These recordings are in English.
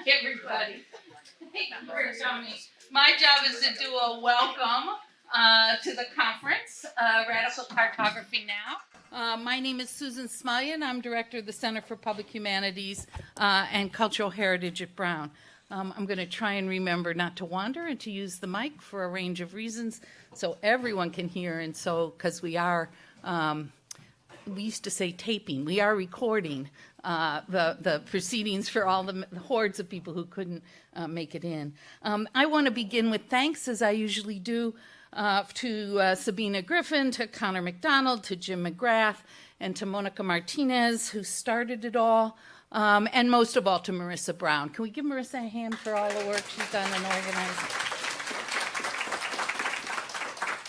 everybody. Thank you for coming. My job is to do a welcome to the conference, Radical Cartography Now. My name is Susan Smulyan. I'm director of the Center for Public Humanities and Cultural Heritage at Brown. I'm going to try and remember not to wander and to use the mic for a range of reasons so everyone can hear, and so because we are, we used to say taping, we are recording the proceedings for all the hordes of people who couldn't make it in. I want to begin with thanks, as I usually do, to Sabina Griffin, to Connor McDonald, to Jim McGrath, and to Monica Martinez, who started it all, and most of all to Marissa Brown. Can we give Marissa a hand for all the work she's done in organizing?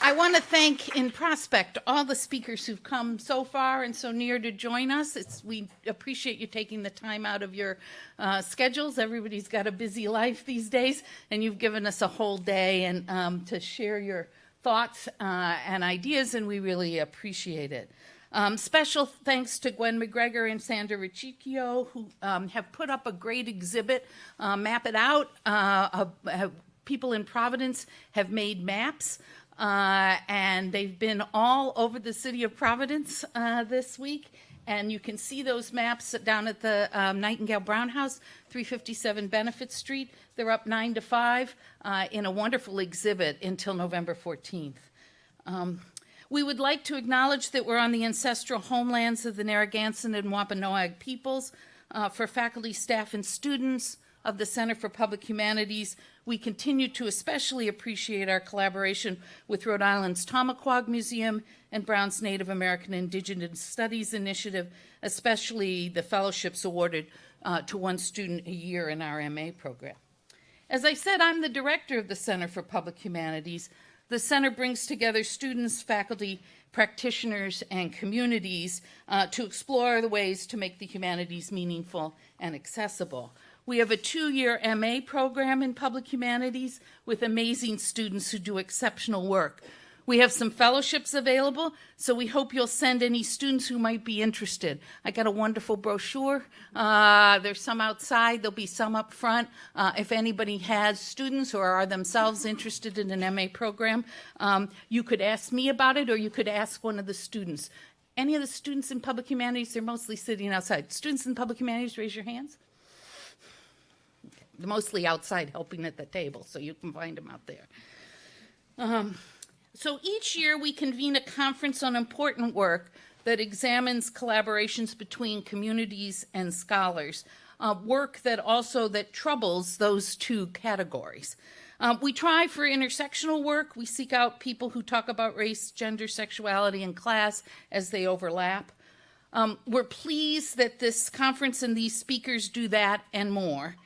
I want to thank in prospect all the speakers who've come so far and so near to join us. We appreciate you taking the time out of your schedules. Everybody's got a busy life these days, and you've given us a whole day and to share your thoughts and ideas, and we really appreciate it. Special thanks to Gwen McGregor and Sandra Ricicchio, who have put up a great exhibit, Map It Out. People in Providence have made maps. And they've been all over the city of Providence this week, and you can see those maps down at the Nightingale Brown House, 357 Benefit Street. They're up 9 to 5 in a wonderful exhibit until November 14th. We would like to acknowledge that we're on the ancestral homelands of the Narragansett and Wampanoag peoples. For faculty, staff, and students of the Center for Public Humanities, we continue to especially appreciate our collaboration with Rhode Island's Tamaqua Museum and Brown's Native American Indigenous Studies Initiative, especially the fellowships awarded to one student a year in our MA program. As I said, I'm the director of the Center for Public Humanities. The center brings together students, faculty, practitioners, and communities to explore the ways to make the humanities meaningful and accessible. We have a 2-year MA program in public humanities with amazing students who do exceptional work. We have some fellowships available, so we hope you'll send any students who might be interested. I got a wonderful brochure. There's some outside. There'll be some up front. If anybody has students or are themselves interested in an MA program, you could ask me about it, or you could ask one of the students. Any of the students in public humanities? They're mostly sitting outside. Students in public humanities, raise your hands. They're mostly outside helping at the table, so you can find them out there. So each year we convene a conference on important work that examines collaborations between communities and scholars, work that troubles those two categories. We try for intersectional work. We seek out people who talk about race, gender, sexuality, and class as they overlap. We're pleased that this conference and these speakers do that and more.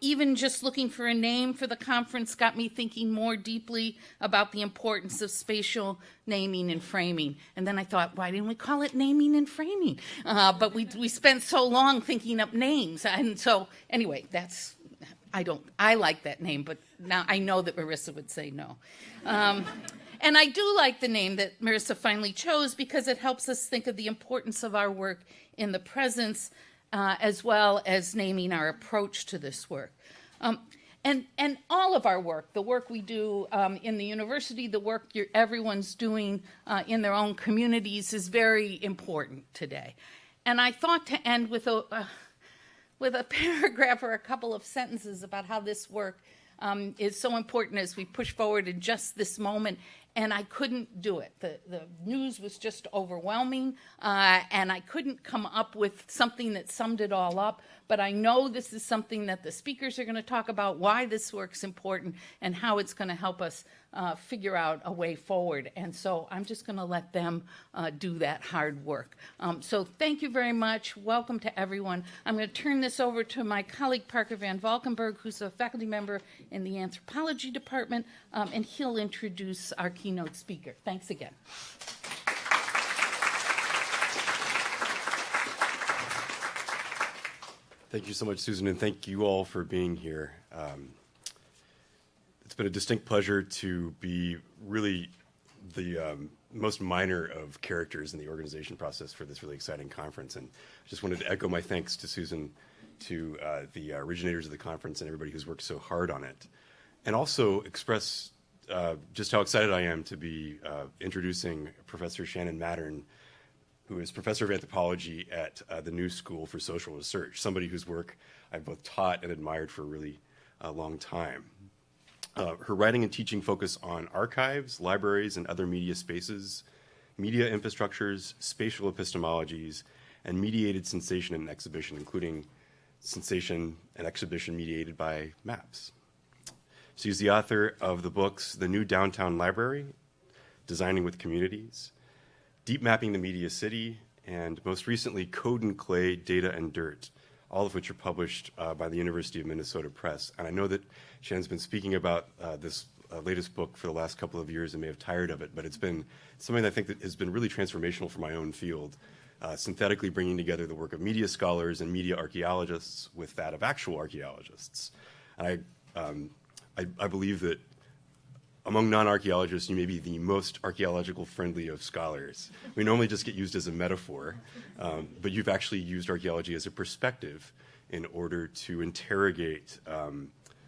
Even just looking for a name for the conference got me thinking more deeply about the importance of spatial naming and framing. And then I thought, why didn't we call it naming and framing? But we spent so long thinking up names. And so anyway, I like that name, but now I know that Marissa would say no. And I do like the name that Marissa finally chose because it helps us think of the importance of our work in the presence as well as naming our approach to this work. And all of our work, the work we do in the university, the work everyone's doing in their own communities is very important today. And I thought to end with a paragraph or a couple of sentences about how this work is so important as we push forward in just this moment. And I couldn't do it. The news was just overwhelming, and I couldn't come up with something that summed it all up. But I know this is something that the speakers are going to talk about, why this work's important, and how it's going to help us figure out a way forward. And so I'm just going to let them do that hard work. So thank you very much. Welcome to everyone. I'm going to turn this over to my colleague, Parker Van Valkenburg, who's a faculty member in the Anthropology department, and he'll introduce our keynote speaker. Thanks again. Thank you so much, Susan, and thank you all for being here. It's been a distinct pleasure to be really the most minor of characters in the organization process for this really exciting conference. And I just wanted to echo my thanks to Susan to the originators of the conference and everybody who's worked so hard on it, and also express just how excited I am to be introducing Professor Shannon Mattern, who is professor of anthropology at the New School for Social Research, somebody whose work I've both taught and admired for a really long time. Her writing and teaching focus on archives, libraries, and other media spaces, media infrastructures, spatial epistemologies, and mediated sensation and exhibition, including sensation and exhibition mediated by maps. She's the author of the books The New Downtown Library, Designing with Communities, Deep Mapping the Media City, and most recently, Code and Clay, Data and Dirt, all of which are published by the University of Minnesota Press. And I know that Shannon's been speaking about this latest book for the last couple of years and may have tired of it, but it's been something that I think that has been really transformational for my own field, synthetically bringing together the work of media scholars and media archaeologists with that of actual archaeologists. And I believe that among non-archaeologists, you may be the most archaeological friendly of scholars. We normally just get used as a metaphor, but you've actually used archaeology as a perspective in order to interrogate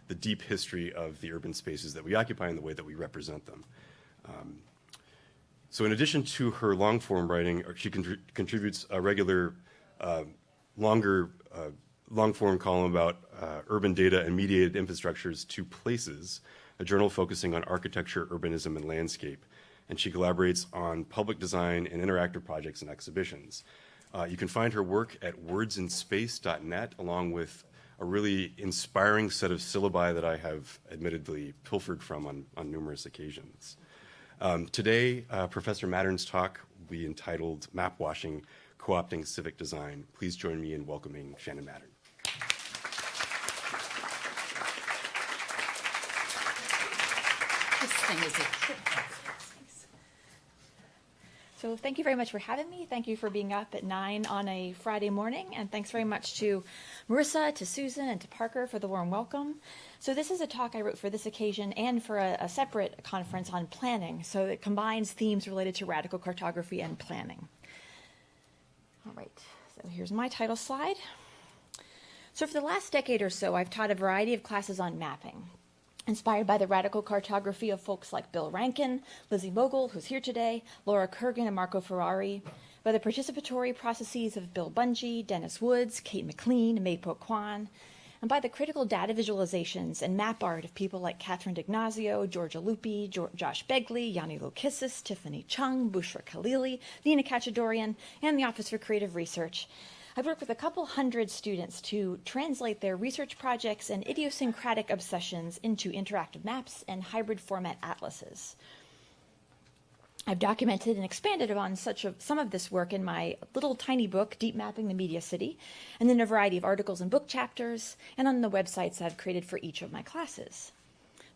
the deep history of the urban spaces that we occupy and the way that we represent them. So in addition to her long-form writing, she contributes a regular long-form column about urban data and mediated infrastructures to Places, a journal focusing on architecture, urbanism, and landscape. And she collaborates on public design and interactive projects and exhibitions. You can find her work at wordsandspace.net, along with a really inspiring set of syllabi that I have admittedly pilfered from on numerous occasions. Today, Professor Mattern's talk will be entitled Mapwashing, Co-opting Civic Design. Please join me in welcoming Shannon Mattern. This thing is a trip. So thank you very much for having me. Thank you for being up at 9 on a Friday morning. And thanks very much to Marissa, to Susan, and to Parker for the warm welcome. So this is a talk I wrote for this occasion and for a separate conference on planning. So it combines themes related to radical cartography and planning. All right, so here's my title slide. So for the last decade or so, I've taught a variety of classes on mapping, inspired by the radical cartography of folks like Bill Rankin, Lizzie Vogel, who's here today, Laura Kurgan, and Marco Ferrari, by the participatory processes of Bill Bungie, Dennis Woods, Kate McLean, and Mei-Po Kwan, and by the critical data visualizations and map art of people like Catherine D'Ignazio, Georgia Lupi, Josh Begley, Yanni Lokissis, Tiffany Chung, Bushra Khalili, Lena Kachadorian, and the Office for Creative Research. I've worked with a couple hundred students to translate their research projects and idiosyncratic obsessions into interactive maps and hybrid format atlases. I've documented and expanded on some of this work in my little tiny book, Deep Mapping the Media City, and in a variety of articles and book chapters, and on the websites I've created for each of my classes.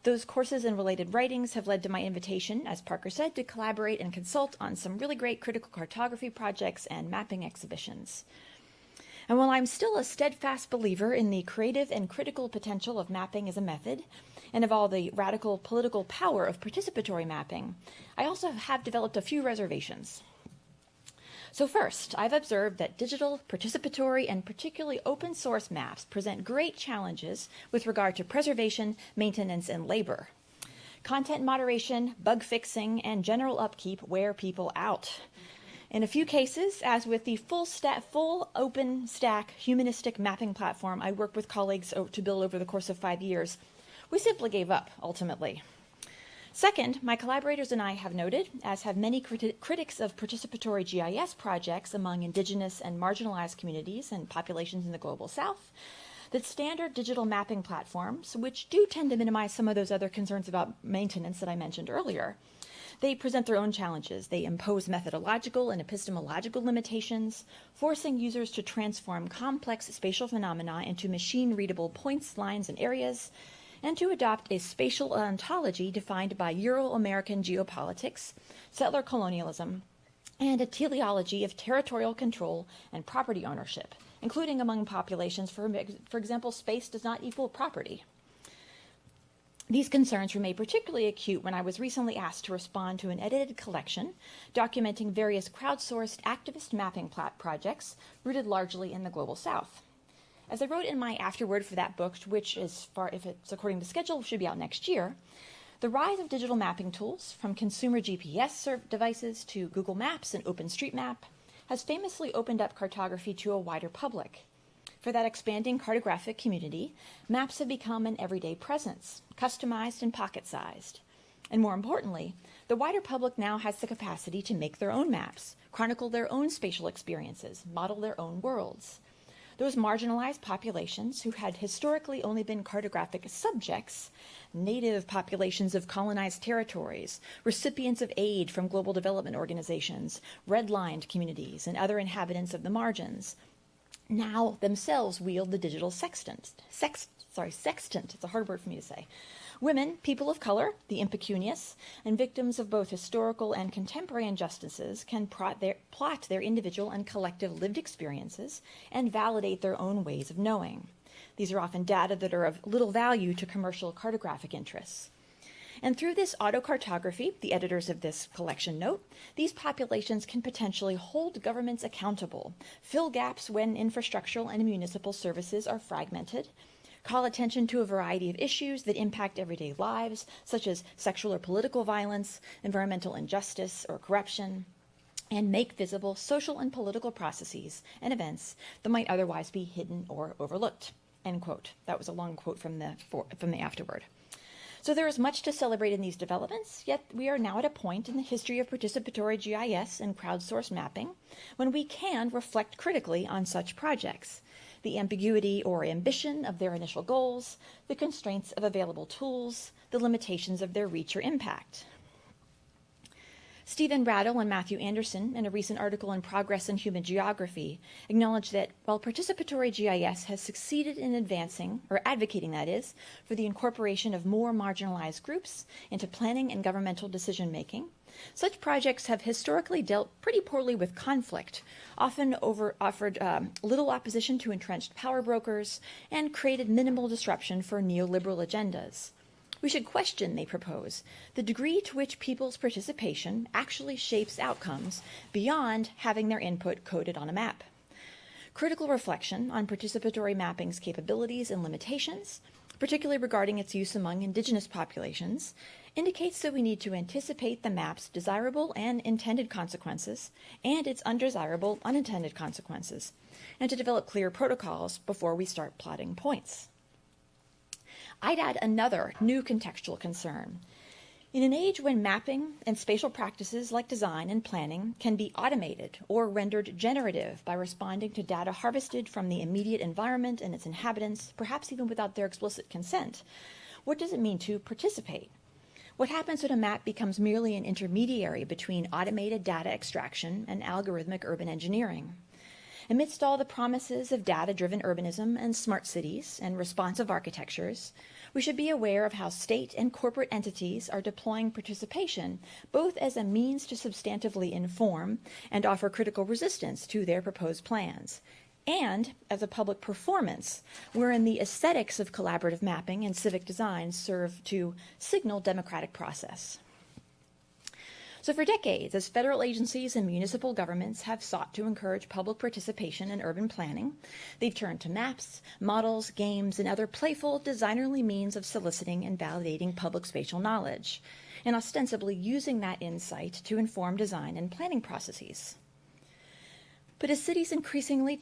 Those courses and related writings have led to my invitation, as Parker said, to collaborate and consult on some really great critical cartography projects and mapping exhibitions. And while I'm still a steadfast believer in the creative and critical potential of mapping as a method, and of all the radical political power of participatory mapping, I also have developed a few reservations. So first, I've observed that digital, participatory, and particularly open source maps present great challenges with regard to preservation, maintenance, and labor. Content moderation, bug fixing, and general upkeep wear people out. In a few cases, as with the full open stack humanistic mapping platform I worked with colleagues to build over the course of 5 years, we simply gave up, ultimately. Second, my collaborators and I have noted, as have many critics of participatory GIS projects among indigenous and marginalized communities and populations in the global south, that standard digital mapping platforms, which do tend to minimize some of those other concerns about maintenance that I mentioned earlier, they present their own challenges. They impose methodological and epistemological limitations, forcing users to transform complex spatial phenomena into machine-readable points, lines, and areas, and to adopt a spatial ontology defined by Euro-American geopolitics, settler colonialism, and a teleology of territorial control and property ownership, including among populations, for example, space does not equal property. These concerns remained particularly acute when I was recently asked to respond to an edited collection documenting various crowdsourced activist mapping projects rooted largely in the Global South. As I wrote in my afterword for that book, which, as far if it's according to schedule, should be out next year, the rise of digital mapping tools, from consumer GPS devices to Google Maps and OpenStreetMap, has famously opened up cartography to a wider public. For that expanding cartographic community, maps have become an everyday presence, customized and pocket-sized. And more importantly, the wider public now has the capacity to make their own maps, chronicle their own spatial experiences, model their own worlds. Those marginalized populations who had historically only been cartographic subjects, native populations of colonized territories, recipients of aid from global development organizations, redlined communities, and other inhabitants of the margins, now themselves wield the digital sextant. Sextant, it's a hard word for me to say. Women, people of color, the impecunious, and victims of both historical and contemporary injustices can plot their individual and collective lived experiences and validate their own ways of knowing. These are often data that are of little value to commercial cartographic interests. And through this autocartography, the editors of this collection note, these populations can potentially hold governments accountable, fill gaps when infrastructural and municipal services are fragmented, call attention to a variety of issues that impact everyday lives, such as sexual or political violence, environmental injustice or corruption, and make visible social and political processes and events that might otherwise be hidden or overlooked. End quote. That was a long quote from the afterword. So there is much to celebrate in these developments, yet we are now at a point in the history of participatory GIS and crowdsourced mapping when we can reflect critically on such projects, the ambiguity or ambition of their initial goals, the constraints of available tools, the limitations of their reach or impact. Stephen Rattle and Matthew Anderson, in a recent article in Progress in Human Geography, acknowledge that while participatory GIS has succeeded in advancing, or advocating that is, for the incorporation of more marginalized groups into planning and governmental decision-making, such projects have historically dealt pretty poorly with conflict, often offered little opposition to entrenched power brokers, and created minimal disruption for neoliberal agendas. We should question, they propose, the degree to which people's participation actually shapes outcomes beyond having their input coded on a map. Critical reflection on participatory mapping's capabilities and limitations, particularly regarding its use among indigenous populations, indicates that we need to anticipate the map's desirable and intended consequences and its undesirable unintended consequences, and to develop clear protocols before we start plotting points. I'd add another new contextual concern. In an age when mapping and spatial practices like design and planning can be automated or rendered generative by responding to data harvested from the immediate environment and its inhabitants, perhaps even without their explicit consent, what does it mean to participate? What happens when a map becomes merely an intermediary between automated data extraction and algorithmic urban engineering? Amidst all the promises of data-driven urbanism and smart cities and responsive architectures, we should be aware of how state and corporate entities are deploying participation both as a means to substantively inform and offer critical resistance to their proposed plans, and as a public performance wherein the aesthetics of collaborative mapping and civic design serve to signal democratic process. So for decades, as federal agencies and municipal governments have sought to encourage public participation in urban planning, they've turned to maps, models, games, and other playful, designerly means of soliciting and validating public spatial knowledge, and ostensibly using that insight to inform design and planning processes. But as cities increasingly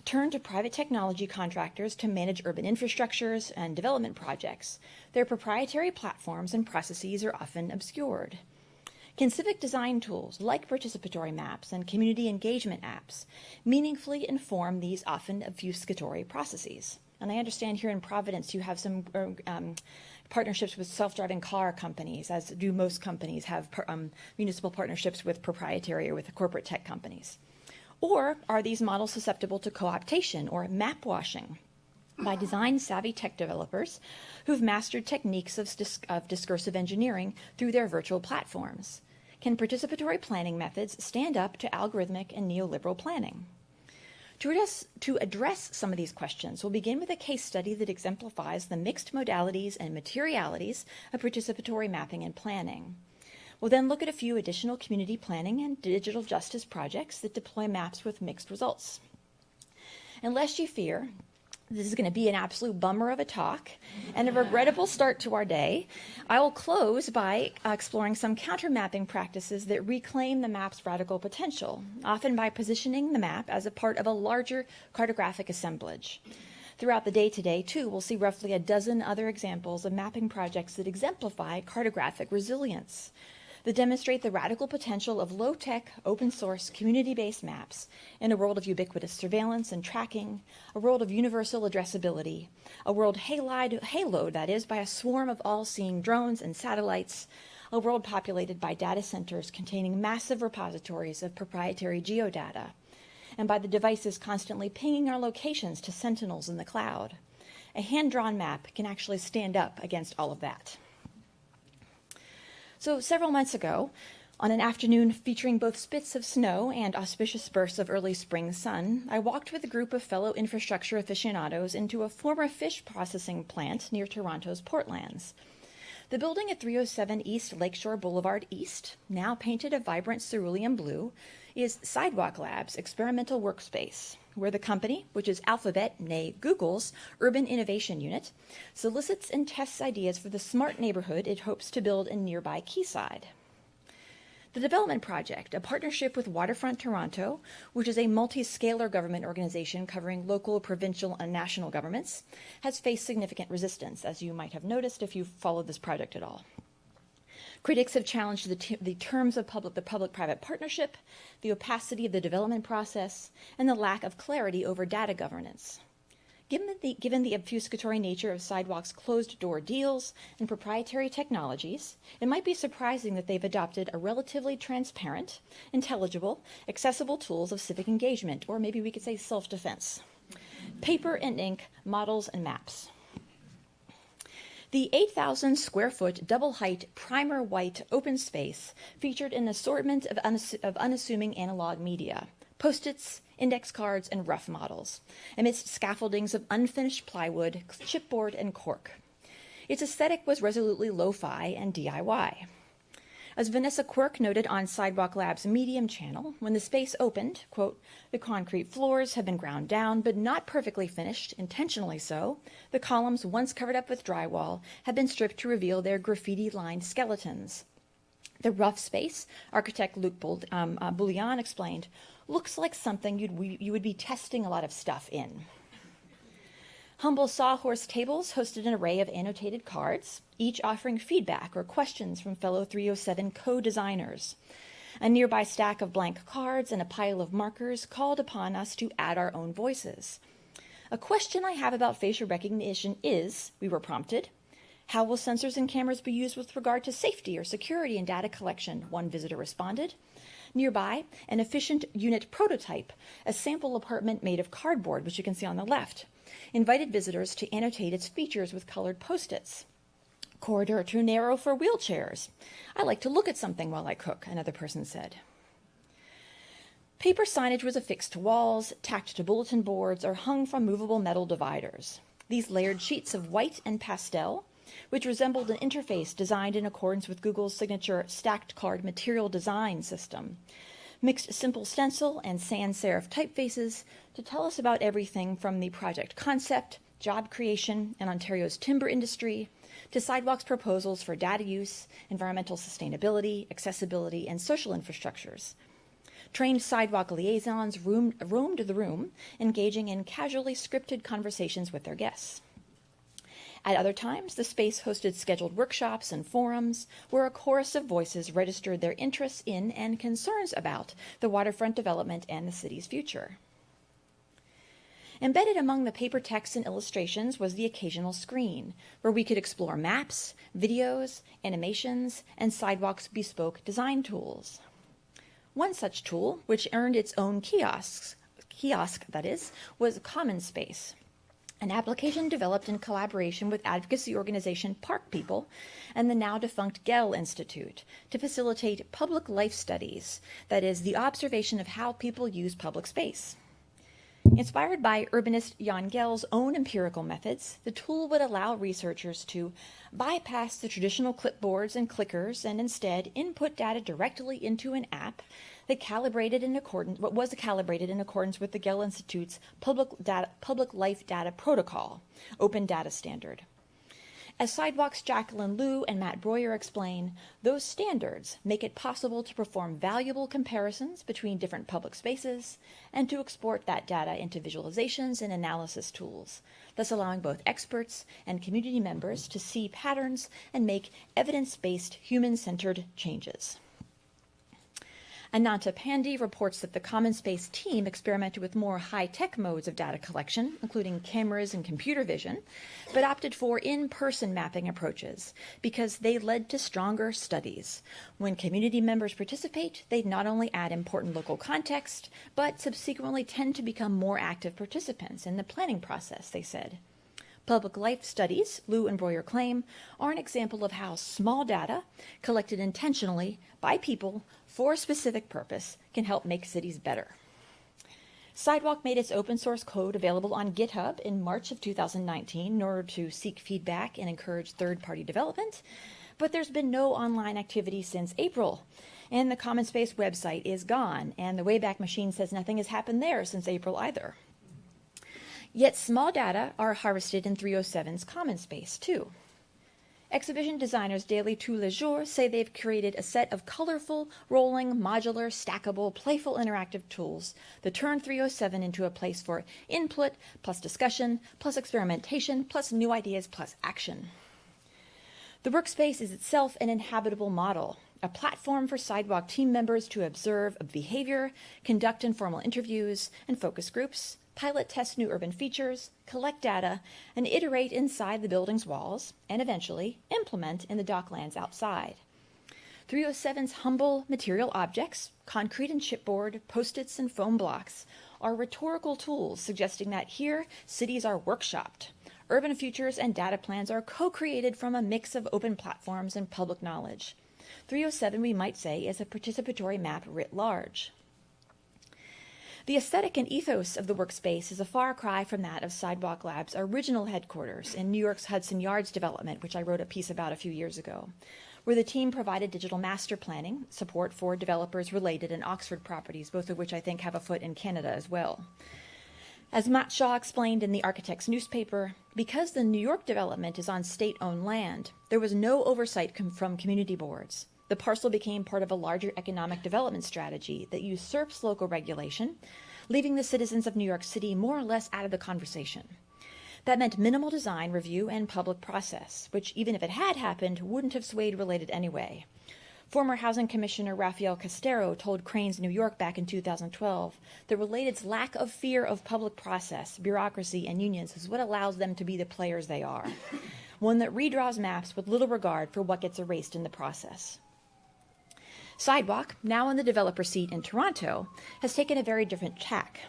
turn to private technology contractors to manage urban infrastructures and development projects, their proprietary platforms and processes are often obscured. Can civic design tools like participatory maps and community engagement apps meaningfully inform these often obfuscatory processes? And I understand here in Providence you have some partnerships with self-driving car companies, as do most companies have municipal partnerships with proprietary or with corporate tech companies. Or are these models susceptible to co-optation or mapwashing by design-savvy tech developers who've mastered techniques of discursive engineering through their virtual platforms? Can participatory planning methods stand up to algorithmic and neoliberal planning? To address some of these questions, we'll begin with a case study that exemplifies the mixed modalities and materialities of participatory mapping and planning. We'll then look at a few additional community planning and digital justice projects that deploy maps with mixed results. And lest you fear, this is going to be an absolute bummer of a talk and a regrettable start to our day, I will close by exploring some counter-mapping practices that reclaim the map's radical potential, often by positioning the map as a part of a larger cartographic assemblage. Throughout the day today, too, we'll see roughly a dozen other examples of mapping projects that exemplify cartographic resilience, that demonstrate the radical potential of low-tech, open-source, community-based maps in a world of ubiquitous surveillance and tracking, a world of universal addressability, a world haloed, that is, by a swarm of all-seeing drones and satellites, a world populated by data centers containing massive repositories of proprietary geodata, and by the devices constantly pinging our locations to sentinels in the cloud. A hand-drawn map can actually stand up against all of that. So several months ago, on an afternoon featuring both spits of snow and auspicious bursts of early spring sun, I walked with a group of fellow infrastructure aficionados into a former fish processing plant near Toronto's Portlands. The building at 307 East Lakeshore Boulevard East, now painted a vibrant cerulean blue, is Sidewalk Lab's experimental workspace, where the company, which is Alphabet, nay Google's, urban innovation unit, solicits and tests ideas for the smart neighborhood it hopes to build in nearby Quayside. The development project, a partnership with Waterfront Toronto, which is a multi-scalar government organization covering local, provincial, and national governments, has faced significant resistance, as you might have noticed if you've followed this project at all. Critics have challenged the terms of the public-private partnership, the opacity of the development process, and the lack of clarity over data governance. Given the obfuscatory nature of Sidewalk's closed-door deals and proprietary technologies, it might be surprising that they've adopted a relatively transparent, intelligible, accessible tools of civic engagement, or maybe we could say self-defense. Paper and ink, models, and maps. The 8,000 square foot double-height primer white open space featured an assortment of unassuming analog media, Post-its, index cards, and rough models, amidst scaffoldings of unfinished plywood, chipboard, and cork. Its aesthetic was resolutely lo-fi and DIY. As Vanessa Quirk noted on Sidewalk Lab's Medium channel, when the space opened, quote, "The concrete floors have been ground down, but not perfectly finished, intentionally so. The columns, once covered up with drywall, have been stripped to reveal their graffiti-lined skeletons. The rough space," architect Luc Bouillon explained, "looks like something you would be testing a lot of stuff in." Humble sawhorse tables hosted an array of annotated cards, each offering feedback or questions from fellow 307 co-designers. A nearby stack of blank cards and a pile of markers called upon us to add our own voices. "A question I have about facial recognition is," we were prompted, "how will sensors and cameras be used with regard to safety or security in data collection?" one visitor responded. Nearby, an efficient unit prototype, a sample apartment made of cardboard, which you can see on the left, invited visitors to annotate its features with colored Post-its. "Corridor too narrow for wheelchairs. I like to look at something while I cook," another person said. Paper signage was affixed to walls, tacked to bulletin boards, or hung from movable metal dividers. These layered sheets of white and pastel, which resembled an interface designed in accordance with Google's signature stacked card material design system, mixed simple stencil and sans serif typefaces to tell us about everything from the project concept, job creation, and Ontario's timber industry, to Sidewalk's proposals for data use, environmental sustainability, accessibility, and social infrastructures. Trained Sidewalk liaisons roamed the room, engaging in casually scripted conversations with their guests. At other times, the space hosted scheduled workshops and forums where a chorus of voices registered their interests in and concerns about the waterfront development and the city's future. Embedded among the paper text and illustrations was the occasional screen, where we could explore maps, videos, animations, and Sidewalk's bespoke design tools. One such tool, which earned its own kiosk, was Common Space, an application developed in collaboration with advocacy organization Park People and the now-defunct Gell Institute to facilitate public life studies, that is, the observation of how people use public space. Inspired by urbanist Jan Gehl's own empirical methods, the tool would allow researchers to bypass the traditional clipboards and clickers and instead input data directly into an app that was calibrated in accordance with the Gehl Institute's Public Life Data Protocol, Open Data Standard. As Sidewalk's Jacqueline Liu and Matt Breuer explain, those standards make it possible to perform valuable comparisons between different public spaces and to export that data into visualizations and analysis tools, thus allowing both experts and community members to see patterns and make evidence-based, human-centered changes. Ananta Pandey reports that the Common Space team experimented with more high-tech modes of data collection, including cameras and computer vision, but opted for in-person mapping approaches because they led to stronger studies. When community members participate, they not only add important local context, but subsequently tend to become more active participants in the planning process, they said. Public life studies, Liu and Breuer claim, are an example of how small data, collected intentionally by people for a specific purpose, can help make cities better. Sidewalk made its open source code available on GitHub in March of 2019 in order to seek feedback and encourage third-party development, but there's been no online activity since April, and the Common Space website is gone, and the Wayback Machine says nothing has happened there since April either. Yet small data are harvested in 307's Common Space, too. Exhibition designers Daily Tous les Jours say they've created a set of colorful, rolling, modular, stackable, playful interactive tools that turn 307 into a place for input, plus discussion, plus experimentation, plus new ideas, plus action. The workspace is itself an inhabitable model, a platform for Sidewalk team members to observe behavior, conduct informal interviews and focus groups, pilot test new urban features, collect data, and iterate inside the building's walls, and eventually implement in the docklands outside. 307's humble material objects, concrete and chipboard, post-its and foam blocks, are rhetorical tools suggesting that here cities are workshopped. Urban futures and data plans are co-created from a mix of open platforms and public knowledge. 307, we might say, is a participatory map writ large. The aesthetic and ethos of the workspace is a far cry from that of Sidewalk Lab's original headquarters in New York's Hudson Yards development, which I wrote a piece about a few years ago, where the team provided digital master planning support for developers related in Oxford properties, both of which I think have a foot in Canada as well. As Matt Shaw explained in the Architect's newspaper, because the New York development is on state-owned land, there was no oversight from community boards. The parcel became part of a larger economic development strategy that usurps local regulation, leaving the citizens of New York City more or less out of the conversation. That meant minimal design review and public process, which, even if it had happened, wouldn't have swayed related anyway. Former Housing Commissioner Rafael Castero told Crain's New York back in 2012 that Related's lack of fear of public process, bureaucracy, and unions is what allows them to be the players they are, one that redraws maps with little regard for what gets erased in the process. Sidewalk, now in the developer seat in Toronto, has taken a very different tack,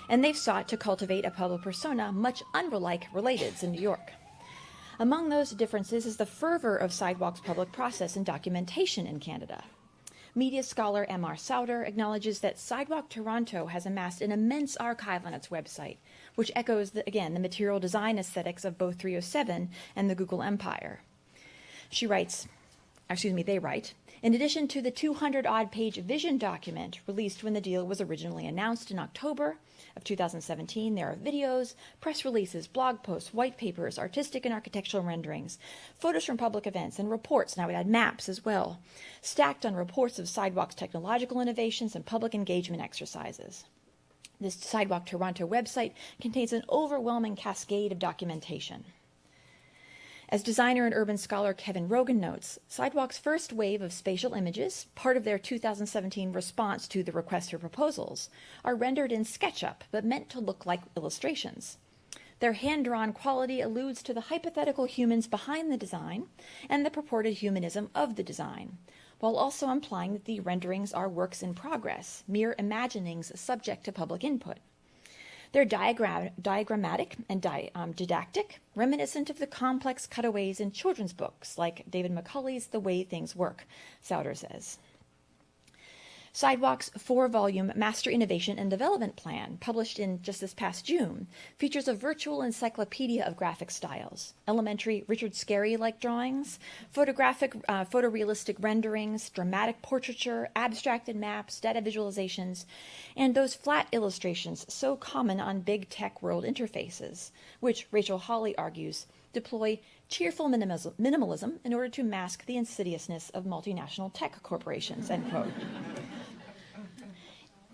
and they've sought to cultivate a public persona much unlike Related's in New York. Among those differences is the fervor of Sidewalk's public process and documentation in Canada. Media scholar M.R. Sauter acknowledges that Sidewalk Toronto has amassed an immense archive on its website, which echoes, the material design aesthetics of both 307 and the Google empire. They write, in addition to the 200-odd page vision document released when the deal was originally announced in October of 2017, there are videos, press releases, blog posts, white papers, artistic and architectural renderings, photos from public events, and reports, and I would add maps as well, stacked on reports of Sidewalk's technological innovations and public engagement exercises. This Sidewalk Toronto website contains an overwhelming cascade of documentation. As designer and urban scholar Kevin Rogan notes, Sidewalk's first wave of spatial images, part of their 2017 response to the request for proposals, are rendered in SketchUp but meant to look like illustrations. Their hand-drawn quality alludes to the hypothetical humans behind the design and the purported humanism of the design, while also implying that the renderings are works in progress, mere imaginings subject to public input. They're diagrammatic and didactic, reminiscent of the complex cutaways in children's books like David Macaulay's The Way Things Work, Sauter says. Sidewalk's 4-volume Master Innovation and Development Plan, published in just this past June, features a virtual encyclopedia of graphic styles, elementary Richard Scarry-like drawings, photorealistic renderings, dramatic portraiture, abstracted maps, data visualizations, and those flat illustrations so common on big tech world interfaces, which Rachel Hawley argues deploy cheerful minimalism in order to mask the insidiousness of multinational tech corporations, end quote.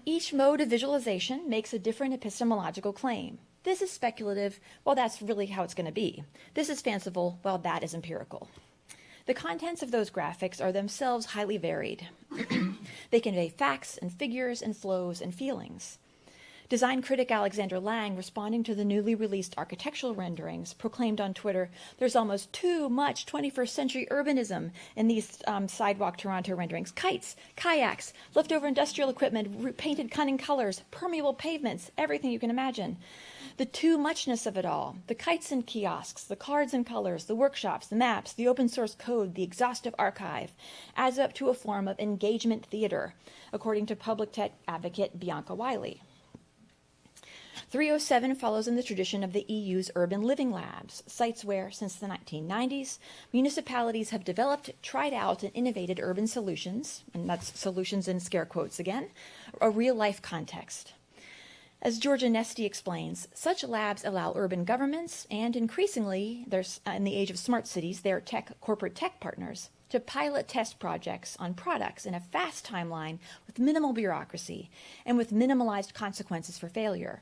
Each mode of visualization makes a different epistemological claim. This is speculative, well, that's really how it's going to be. This is fanciful, well, that is empirical. The contents of those graphics are themselves highly varied. They convey facts and figures and flows and feelings. Design critic Alexander Lang, responding to the newly released architectural renderings, proclaimed on Twitter, "There's almost too much 21st century urbanism in these Sidewalk Toronto renderings. Kites, kayaks, leftover industrial equipment, painted cunning colors, permeable pavements, everything you can imagine. The too muchness of it all, the kites and kiosks, the cards and colors, the workshops, the maps, the open source code, the exhaustive archive, adds up to a form of engagement theater," according to public tech advocate Bianca Wiley. 307 follows in the tradition of the EU's urban living labs, sites where, since the 1990s, municipalities have developed, tried out, and innovated urban solutions, and that's solutions in scare quotes again, a real-life context. As Georgia Nesty explains, such labs allow urban governments, and increasingly, in the age of smart cities, their corporate tech partners, to pilot test projects on products in a fast timeline with minimal bureaucracy and with minimalized consequences for failure,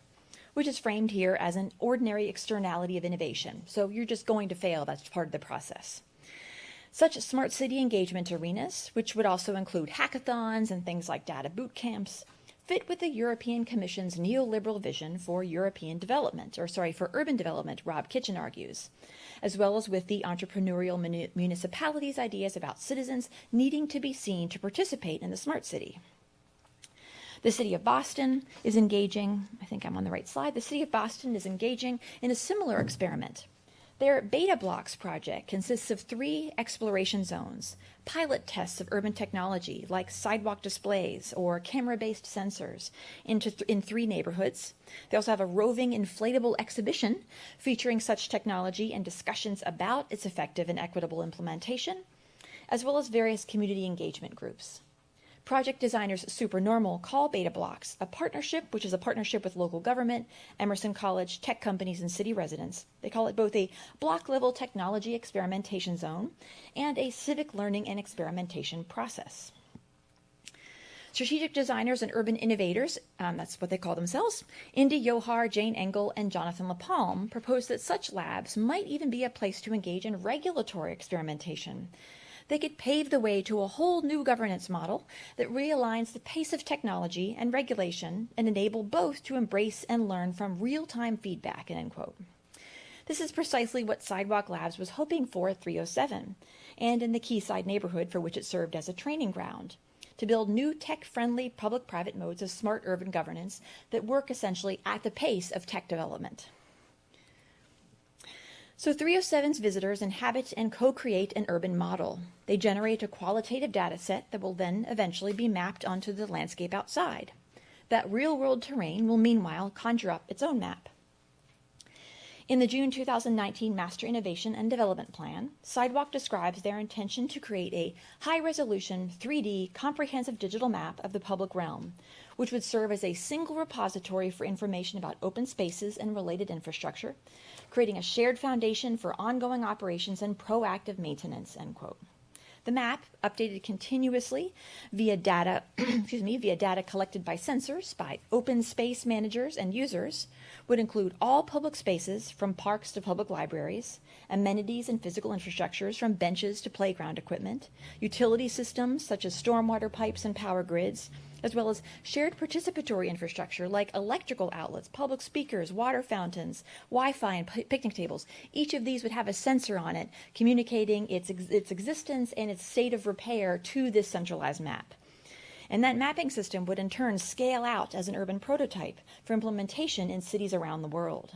which is framed here as an ordinary externality of innovation. So you're just going to fail, that's part of the process. Such smart city engagement arenas, which would also include hackathons and things like data boot camps, fit with the European Commission's neoliberal vision for for urban development, Rob Kitchen argues, as well as with the entrepreneurial municipalities' ideas about citizens needing to be seen to participate in the smart city. The City of Boston is engaging, I think I'm on the right slide, the City of Boston is engaging in a similar experiment. Their Beta Blocks project consists of 3 exploration zones, pilot tests of urban technology like sidewalk displays or camera-based sensors in 3 neighborhoods. They also have a roving inflatable exhibition featuring such technology and discussions about its effective and equitable implementation, as well as various community engagement groups. Project designers Supernormal call Beta Blocks a partnership, which is a partnership with local government, Emerson College, tech companies, and city residents. They call it both a block-level technology experimentation zone and a civic learning and experimentation process. Strategic designers and urban innovators, that's what they call themselves, Indy Johar, Jane Engel, and Jonathan LaPalme propose that such labs might even be a place to engage in regulatory experimentation. They could pave the way to a whole new governance model that realigns the pace of technology and regulation and enable both to embrace and learn from real-time feedback, end quote. This is precisely what Sidewalk Labs was hoping for at 307 and in the Quayside neighborhood for which it served as a training ground, to build new tech-friendly public-private modes of smart urban governance that work essentially at the pace of tech development. So 307's visitors inhabit and co-create an urban model. They generate a qualitative data set that will then eventually be mapped onto the landscape outside. That real-world terrain will meanwhile conjure up its own map. In the June 2019 Master Innovation and Development Plan, Sidewalk describes their intention to create a high-resolution, 3D, comprehensive digital map of the public realm, which would serve as a single repository for information about open spaces and related infrastructure, creating a shared foundation for ongoing operations and proactive maintenance, end quote. The map, updated continuously via data collected by sensors, by open space managers and users, would include all public spaces from parks to public libraries, amenities and physical infrastructures from benches to playground equipment, utility systems such as stormwater pipes and power grids, as well as shared participatory infrastructure like electrical outlets, public speakers, water fountains, Wi-Fi, and picnic tables. Each of these would have a sensor on it communicating its existence and its state of repair to this centralized map. And that mapping system would in turn scale out as an urban prototype for implementation in cities around the world.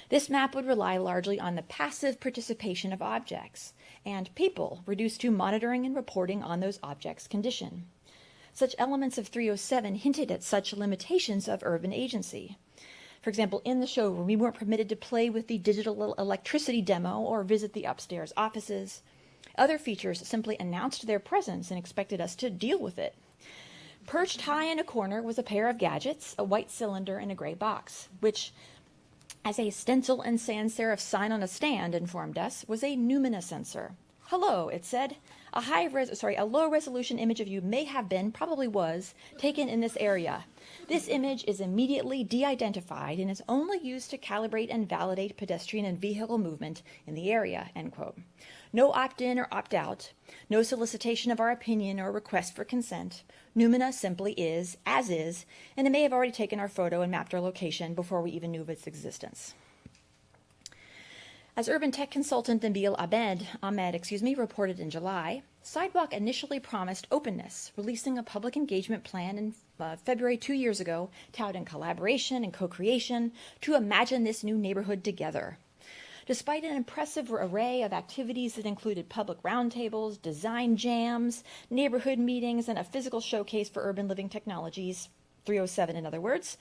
This map would rely largely on the passive participation of objects and people reduced to monitoring and reporting on those objects' condition. Such elements of 307 hinted at such limitations of urban agency. For example, in the showroom, we weren't permitted to play with the digital electricity demo or visit the upstairs offices. Other features simply announced their presence and expected us to deal with it. Perched high in a corner was a pair of gadgets, a white cylinder and a gray box, which, as a stencil and sans serif sign on a stand informed us, was a Numina sensor. Hello, it said. A low-resolution image of you may have been, probably was, taken in this area. This image is immediately de-identified and is only used to calibrate and validate pedestrian and vehicle movement in the area, end quote. No opt-in or opt-out, no solicitation of our opinion or request for consent. Numina simply is, as is, and it may have already taken our photo and mapped our location before we even knew of its existence. As urban tech consultant Nabil Ahmed reported in July, Sidewalk initially promised openness, releasing a public engagement plan in February 2 years ago, touting collaboration and co-creation to imagine this new neighborhood together. Despite an impressive array of activities that included public roundtables, design jams, neighborhood meetings, and a physical showcase for urban living technologies, 307 in other words,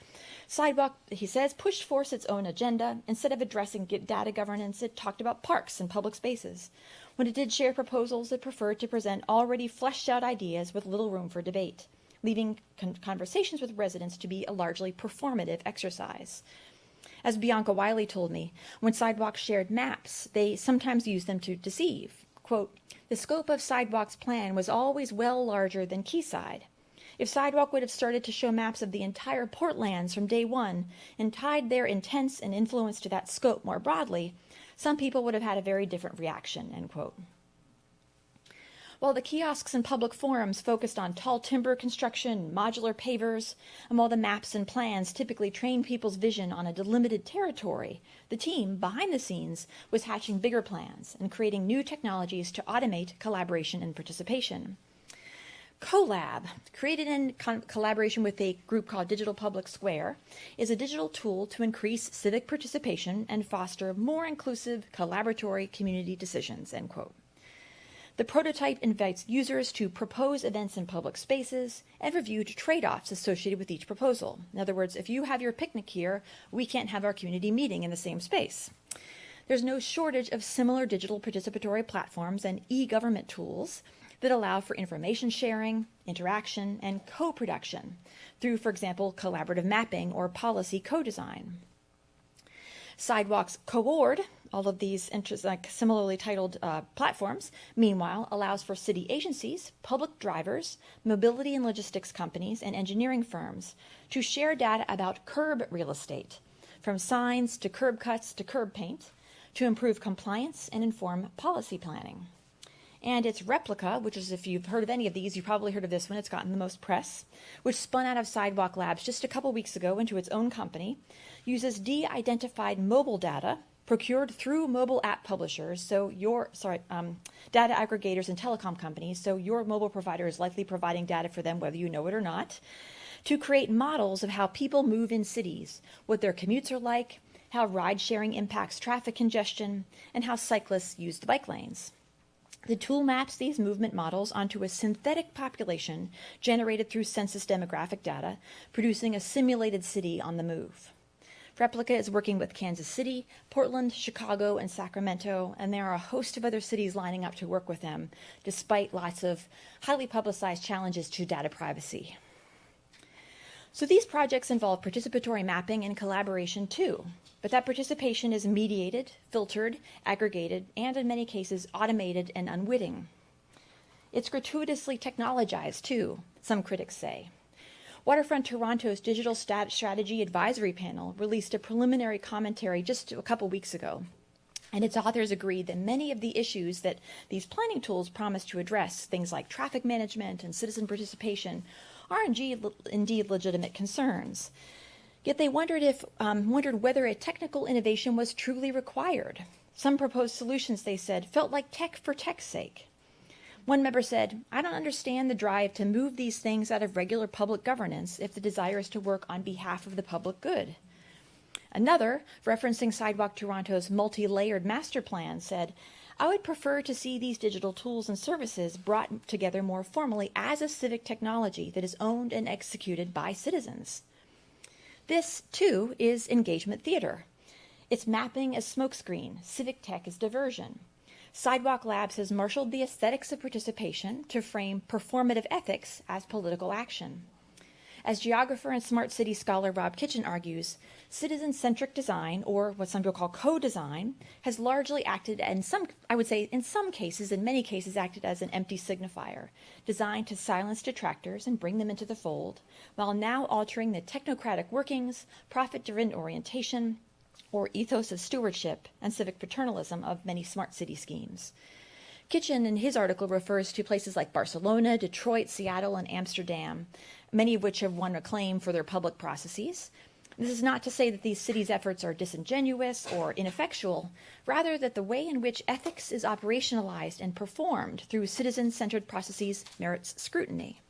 Sidewalk, he says, pushed forth its own agenda. Instead of addressing data governance, it talked about parks and public spaces. When it did share proposals, it preferred to present already fleshed out ideas with little room for debate, leaving conversations with residents to be a largely performative exercise. As Bianca Wiley told me, when Sidewalk shared maps, they sometimes used them to deceive. Quote, the scope of Sidewalk's plan was always well larger than Quayside. If Sidewalk would have started to show maps of the entire Portlands from day one and tied their intents and influence to that scope more broadly, some people would have had a very different reaction, end quote. While the kiosks and public forums focused on tall timber construction, modular pavers, and while the maps and plans typically train people's vision on a delimited territory, the team, behind the scenes, was hatching bigger plans and creating new technologies to automate collaboration and participation. CoLab, created in collaboration with a group called Digital Public Square, is a digital tool to increase civic participation and foster more inclusive, collaboratory community decisions, end quote. The prototype invites users to propose events in public spaces and review trade-offs associated with each proposal. In other words, if you have your picnic here, we can't have our community meeting in the same space. There's no shortage of similar digital participatory platforms and e-government tools that allow for information sharing, interaction, and co-production through, for example, collaborative mapping or policy co-design. Sidewalk's CoOrd, all of these similarly titled platforms, meanwhile, allows for city agencies, public drivers, mobility and logistics companies, and engineering firms to share data about curb real estate, from signs to curb cuts to curb paint, to improve compliance and inform policy planning. And its replica, which is, if you've heard of any of these, you've probably heard of this one, it's gotten the most press, which spun out of Sidewalk Labs just a couple weeks ago into its own company, uses de-identified mobile data procured through mobile app publishers, data aggregators and telecom companies, so your mobile provider is likely providing data for them whether you know it or not, to create models of how people move in cities, what their commutes are like, how ride-sharing impacts traffic congestion, and how cyclists use the bike lanes. The tool maps these movement models onto a synthetic population generated through census demographic data, producing a simulated city on the move. Replica is working with Kansas City, Portland, Chicago, and Sacramento, and there are a host of other cities lining up to work with them, despite lots of highly publicized challenges to data privacy. So these projects involve participatory mapping and collaboration too, but that participation is mediated, filtered, aggregated, and in many cases automated and unwitting. It's gratuitously technologized too, some critics say. Waterfront Toronto's Digital Strategy Advisory Panel released a preliminary commentary just a couple weeks ago, and its authors agreed that many of the issues that these planning tools promise to address, things like traffic management and citizen participation, are indeed legitimate concerns. Yet they wondered whether a technical innovation was truly required. Some proposed solutions, they said, felt like tech for tech's sake. One member said, "I don't understand the drive to move these things out of regular public governance if the desire is to work on behalf of the public good." Another, referencing Sidewalk Toronto's multi-layered master plan, said, I would prefer to see these digital tools and services brought together more formally as a civic technology that is owned and executed by citizens. This, too, is engagement theater. It's mapping as smokescreen, civic tech as diversion. Sidewalk Labs has marshaled the aesthetics of participation to frame performative ethics as political action. As geographer and smart city scholar Rob Kitchen argues, citizen-centric design, or what some people call co-design, has largely acted, in many cases, acted as an empty signifier, designed to silence detractors and bring them into the fold, while now altering the technocratic workings, profit-driven orientation, or ethos of stewardship and civic paternalism of many smart city schemes. Kitchen, in his article, refers to places like Barcelona, Detroit, Seattle, and Amsterdam, many of which have won acclaim for their public processes. This is not to say that these cities' efforts are disingenuous or ineffectual, rather that the way in which ethics is operationalized and performed through citizen-centered processes merits scrutiny.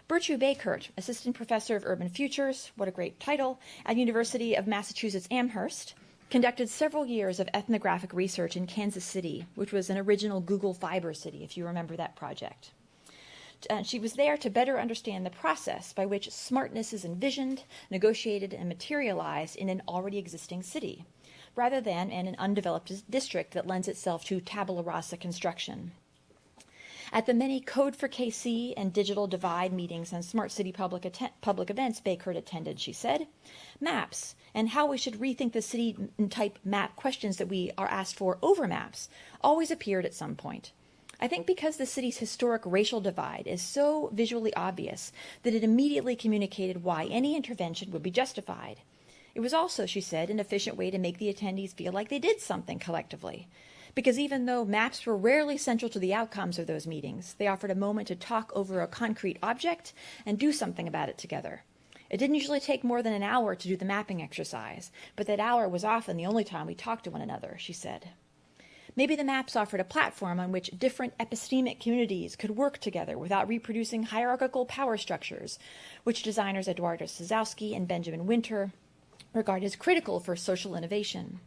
Bertru Bakert, assistant professor of urban futures, what a great title, at University of Massachusetts Amherst, conducted several years of ethnographic research in Kansas City, which was an original Google Fiber city, if you remember that project. She was there to better understand the process by which smartness is envisioned, negotiated, and materialized in an already existing city, rather than in an undeveloped district that lends itself to tabula rasa construction. At the many Code for KC and Digital Divide meetings and Smart City public events Bakert attended, she said, maps and how we should rethink the city-type map questions that we are asked for over maps always appeared at some point. I think because the city's historic racial divide is so visually obvious that it immediately communicated why any intervention would be justified. It was also, she said, an efficient way to make the attendees feel like they did something collectively. Because even though maps were rarely central to the outcomes of those meetings, they offered a moment to talk over a concrete object and do something about it together. It didn't usually take more than an hour to do the mapping exercise, but that hour was often the only time we talked to one another, she said. Maybe the maps offered a platform on which different epistemic communities could work together without reproducing hierarchical power structures, which designers Eduardo Sazowski and Benjamin Winter regard as critical for social innovation.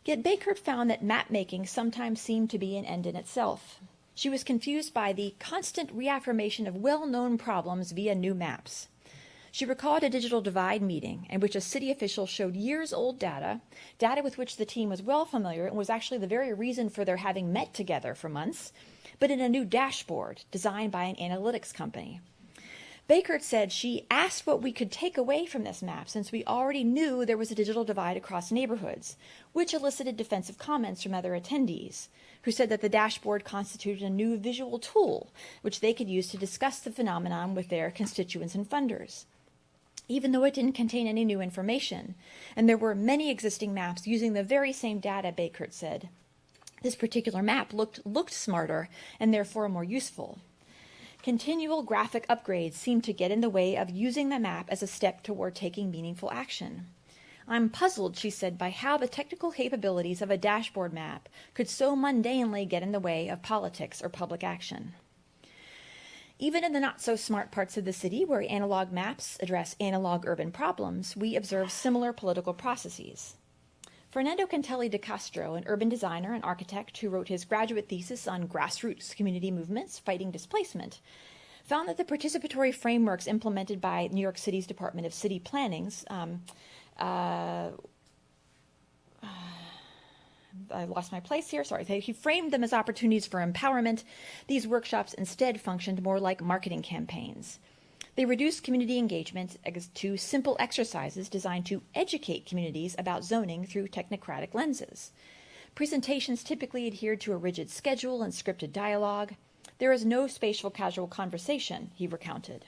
Yet Bakert found that map-making sometimes seemed to be an end in itself. She was confused by the constant reaffirmation of well-known problems via new maps. She recalled a digital divide meeting in which a city official showed years-old data with which the team was well familiar and was actually the very reason for their having met together for months, but in a new dashboard designed by an analytics company. Bakert said she asked what we could take away from this map since we already knew there was a digital divide across neighborhoods, which elicited defensive comments from other attendees, who said that the dashboard constituted a new visual tool which they could use to discuss the phenomenon with their constituents and funders. Even though it didn't contain any new information, and there were many existing maps using the very same data, Bakert said, this particular map looked smarter and therefore more useful. Continual graphic upgrades seem to get in the way of using the map as a step toward taking meaningful action. I'm puzzled, she said, by how the technical capabilities of a dashboard map could so mundanely get in the way of politics or public action. Even in the not-so-smart parts of the city where analog maps address analog urban problems, we observe similar political processes. Fernando Cantelli de Castro, an urban designer and architect who wrote his graduate thesis on grassroots community movements fighting displacement, found that the participatory frameworks implemented by New York City's Department of City Planning's I lost my place here, sorry. He framed them as opportunities for empowerment. These workshops instead functioned more like marketing campaigns. They reduced community engagement to simple exercises designed to educate communities about zoning through technocratic lenses. Presentations typically adhered to a rigid schedule and scripted dialogue. There is no spatial casual conversation, he recounted.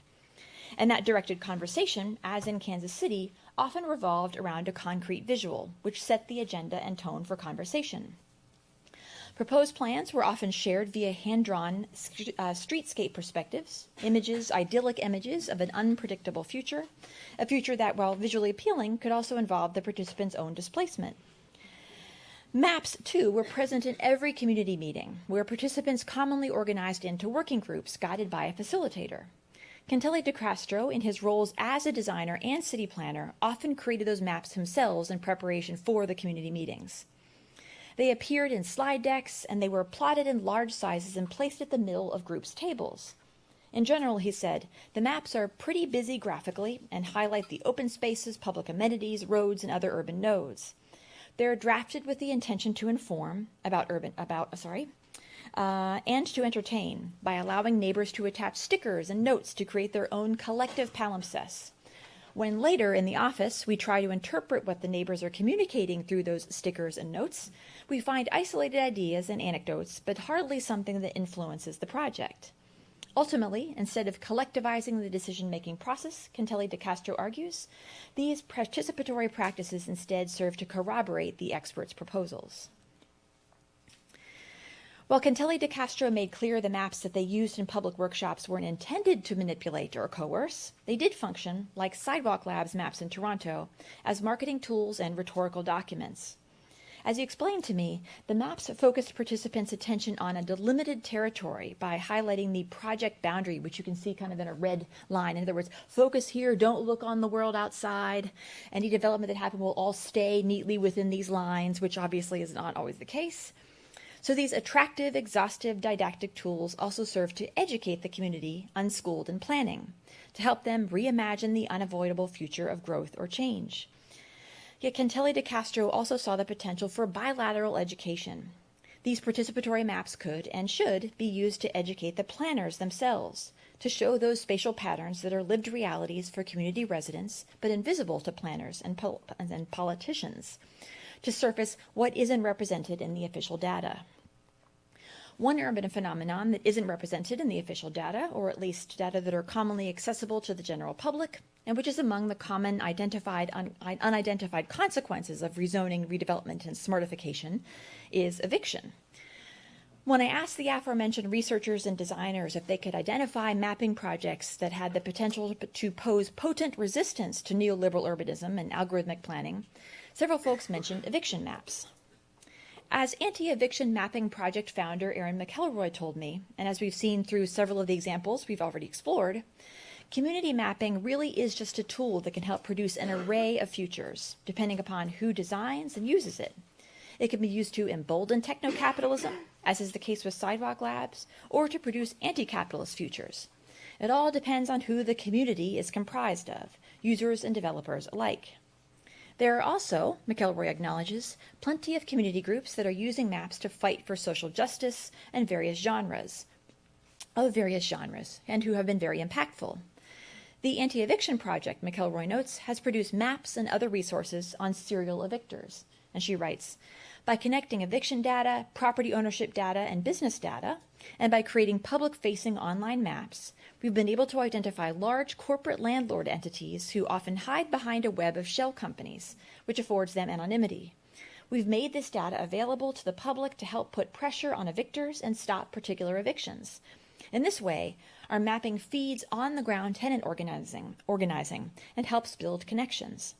And that directed conversation, as in Kansas City, often revolved around a concrete visual, which set the agenda and tone for conversation. Proposed plans were often shared via hand-drawn streetscape perspectives, idyllic images of an unpredictable future, a future that, while visually appealing, could also involve the participants' own displacement. Maps, too, were present in every community meeting, where participants commonly organized into working groups guided by a facilitator. Cantelli de Castro, in his roles as a designer and city planner, often created those maps himself in preparation for the community meetings. They appeared in slide decks, and they were plotted in large sizes and placed at the middle of groups' tables. In general, he said, the maps are pretty busy graphically and highlight the open spaces, public amenities, roads, and other urban nodes. They're drafted with the intention to inform and to entertain by allowing neighbors to attach stickers and notes to create their own collective palimpsest. When later in the office we try to interpret what the neighbors are communicating through those stickers and notes, we find isolated ideas and anecdotes, but hardly something that influences the project. Ultimately, instead of collectivizing the decision-making process, Cantelli de Castro argues, these participatory practices instead serve to corroborate the experts' proposals. While Cantelli de Castro made clear the maps that they used in public workshops weren't intended to manipulate or coerce, they did function, like Sidewalk Lab's maps in Toronto, as marketing tools and rhetorical documents. As he explained to me, the maps focused participants' attention on a delimited territory by highlighting the project boundary, which you can see kind of in a red line. In other words, focus here, don't look on the world outside. Any development that happened will all stay neatly within these lines, which obviously is not always the case. So these attractive, exhaustive, didactic tools also serve to educate the community unschooled in planning, to help them reimagine the unavoidable future of growth or change. Yet Cantelli de Castro also saw the potential for bilateral education. These participatory maps could and should be used to educate the planners themselves, to show those spatial patterns that are lived realities for community residents, but invisible to planners and politicians, to surface what isn't represented in the official data. One urban phenomenon that isn't represented in the official data, or at least data that are commonly accessible to the general public, and which is among the common unidentified consequences of rezoning, redevelopment, and smartification, is eviction. When I asked the aforementioned researchers and designers if they could identify mapping projects that had the potential to pose potent resistance to neoliberal urbanism and algorithmic planning, several folks mentioned eviction maps. As anti-eviction mapping project founder Erin McElroy told me, and as we've seen through several of the examples we've already explored, community mapping really is just a tool that can help produce an array of futures, depending upon who designs and uses it. It can be used to embolden techno-capitalism, as is the case with Sidewalk Labs, or to produce anti-capitalist futures. It all depends on who the community is comprised of, users and developers alike. There are also, McElroy acknowledges, plenty of community groups that are using maps to fight for social justice and various genres, and who have been very impactful. The Anti-Eviction Project, McElroy notes, has produced maps and other resources on serial evictors. And she writes, by connecting eviction data, property ownership data, and business data, and by creating public-facing online maps, we've been able to identify large corporate landlord entities who often hide behind a web of shell companies, which affords them anonymity. We've made this data available to the public to help put pressure on evictors and stop particular evictions. In this way, our mapping feeds on-the-ground tenant organizing and helps build connections.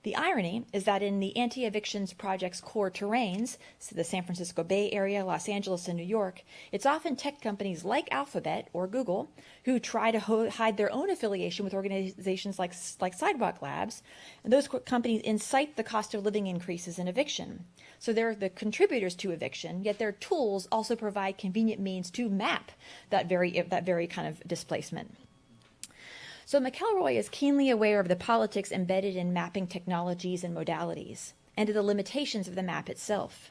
The irony is that in the Anti-Evictions Project's core terrains, so the San Francisco Bay Area, Los Angeles, and New York, it's often tech companies like Alphabet or Google who try to hide their own affiliation with organizations like Sidewalk Labs, and those companies incite the cost of living increases in eviction. So they're the contributors to eviction, yet their tools also provide convenient means to map that very kind of displacement. So McElroy is keenly aware of the politics embedded in mapping technologies and modalities, and of the limitations of the map itself.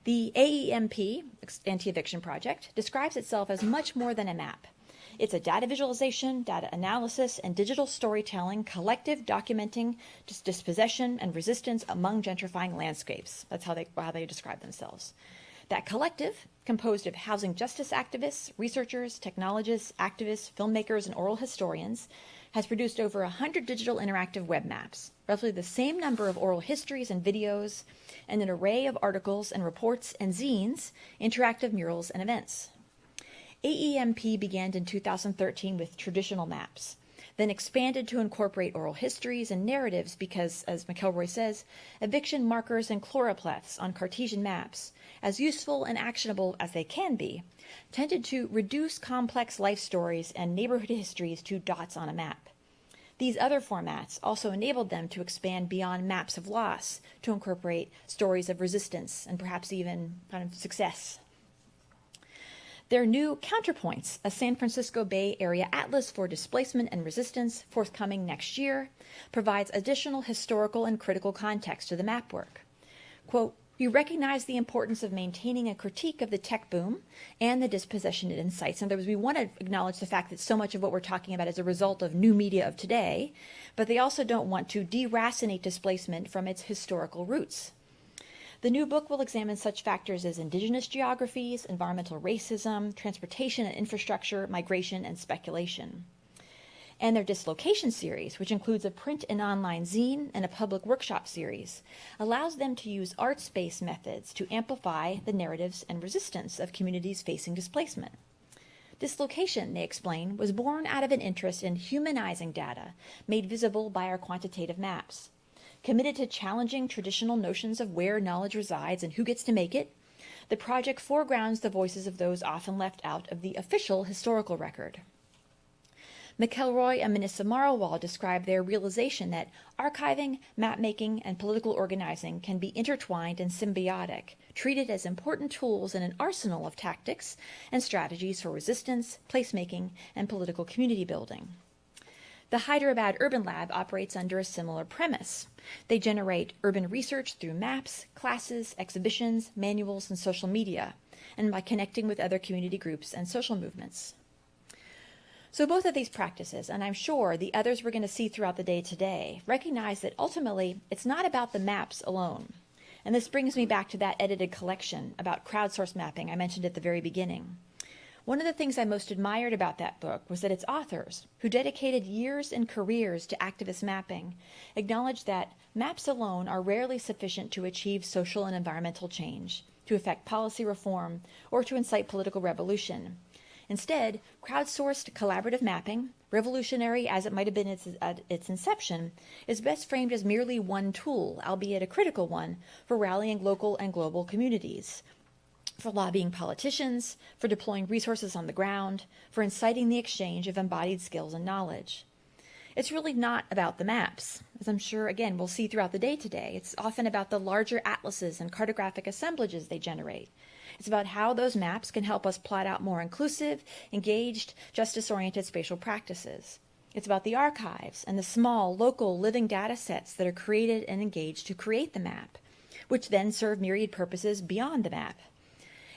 The AEMP, Anti-Eviction Project, describes itself as much more than a map. It's a data visualization, data analysis, and digital storytelling collective documenting dispossession and resistance among gentrifying landscapes. That's how they describe themselves. That collective, composed of housing justice activists, researchers, technologists, activists, filmmakers, and oral historians, has produced over 100 digital interactive web maps, roughly the same number of oral histories and videos, and an array of articles and reports and zines, interactive murals, and events. AEMP began in 2013 with traditional maps, then expanded to incorporate oral histories and narratives because, as McElroy says, eviction markers and chloropleths on Cartesian maps, as useful and actionable as they can be, tended to reduce complex life stories and neighborhood histories to dots on a map. These other formats also enabled them to expand beyond maps of loss to incorporate stories of resistance and perhaps even kind of success. Their new Counterpoints, a San Francisco Bay Area Atlas for Displacement and Resistance, forthcoming next year, provides additional historical and critical context to the map work. Quote, "We recognize the importance of maintaining a critique of the tech boom and the dispossession it incites." In other words, we want to acknowledge the fact that so much of what we're talking about is a result of new media of today, but they also don't want to deracinate displacement from its historical roots. The new book will examine such factors as indigenous geographies, environmental racism, transportation and infrastructure, migration, and speculation. And their Dislocation series, which includes a print and online zine and a public workshop series, allows them to use arts-based methods to amplify the narratives and resistance of communities facing displacement. Dislocation, they explain, was born out of an interest in humanizing data made visible by our quantitative maps. Committed to challenging traditional notions of where knowledge resides and who gets to make it, the project foregrounds the voices of those often left out of the official historical record. McElroy and Manissa Marwal describe their realization that archiving, mapmaking, and political organizing can be intertwined and symbiotic, treated as important tools in an arsenal of tactics and strategies for resistance, placemaking, and political community building. The Hyderabad Urban Lab operates under a similar premise. They generate urban research through maps, classes, exhibitions, manuals, and social media, and by connecting with other community groups and social movements. So both of these practices, and I'm sure the others we're going to see throughout the day today, recognize that ultimately it's not about the maps alone. And this brings me back to that edited collection about crowdsourced mapping I mentioned at the very beginning. One of the things I most admired about that book was that its authors, who dedicated years and careers to activist mapping, acknowledged that maps alone are rarely sufficient to achieve social and environmental change, to effect policy reform, or to incite political revolution. Instead, crowdsourced collaborative mapping, revolutionary as it might have been at its inception, is best framed as merely one tool, albeit a critical one, for rallying local and global communities, for lobbying politicians, for deploying resources on the ground, for inciting the exchange of embodied skills and knowledge. It's really not about the maps, as I'm sure, again, we'll see throughout the day today. It's often about the larger atlases and cartographic assemblages they generate. It's about how those maps can help us plot out more inclusive, engaged, justice-oriented spatial practices. It's about the archives and the small, local, living data sets that are created and engaged to create the map, which then serve myriad purposes beyond the map.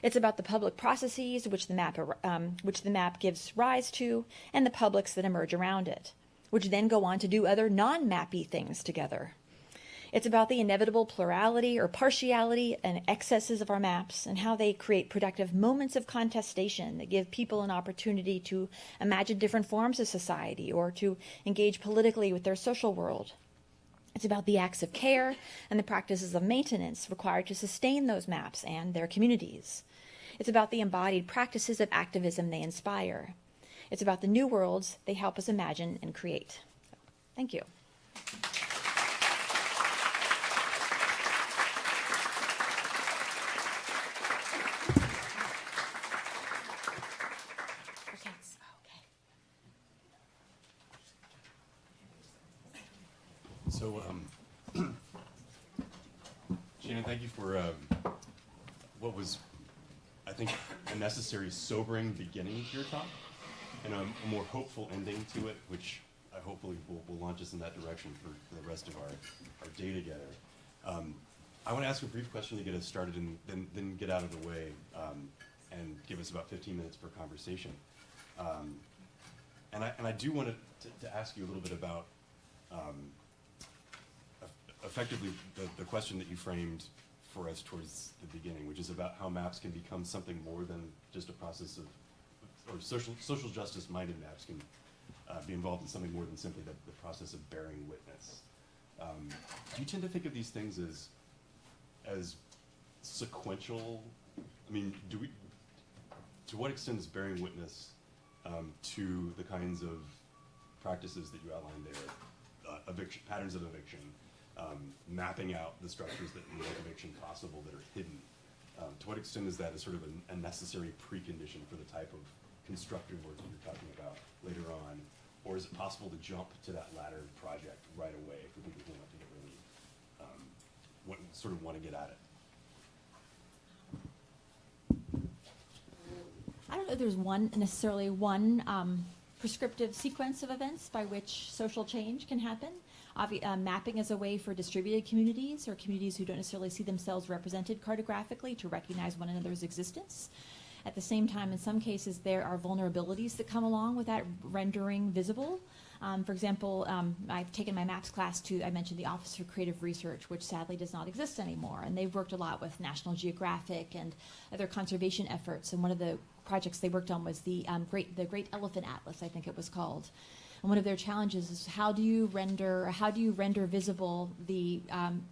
It's about the public processes which the map gives rise to, and the publics that emerge around it, which then go on to do other non-mappy things together. It's about the inevitable plurality or partiality and excesses of our maps and how they create productive moments of contestation that give people an opportunity to imagine different forms of society or to engage politically with their social world. It's about the acts of care and the practices of maintenance required to sustain those maps and their communities. It's about the embodied practices of activism they inspire. It's about the new worlds they help us imagine and create. Thank you. So, Shannon, thank you for what was, I think, a necessary, sobering beginning to your talk, and a more hopeful ending to it, which hopefully will launch us in that direction for the rest of our day together. I want to ask a brief question to get us started, and then get out of the way and give us about 15 minutes for conversation. And I do want to ask you a little bit about effectively the question that you framed for us towards the beginning, which is about how maps can become something more than just a process of, or social justice-minded maps can be involved in something more than simply the process of bearing witness. Do you tend to think of these things as sequential? I mean, to what extent is bearing witness to the kinds of practices that you outlined there, patterns of eviction, mapping out the structures that make eviction possible that are hidden? To what extent is that a sort of a necessary precondition for the type of constructive work that you're talking about later on? Or is it possible to jump to that latter project right away for people who want to get really, sort of want to get at it? I don't know if there's necessarily one prescriptive sequence of events by which social change can happen. Mapping is a way for distributed communities or communities who don't necessarily see themselves represented cartographically to recognize one another's existence. At the same time, in some cases, there are vulnerabilities that come along with that rendering visible. For example, I've taken my maps class to, I mentioned the Office for Creative Research, which sadly does not exist anymore. And they've worked a lot with National Geographic and other conservation efforts. And one of the projects they worked on was the Great Elephant Atlas, I think it was called. And one of their challenges is how do you render visible the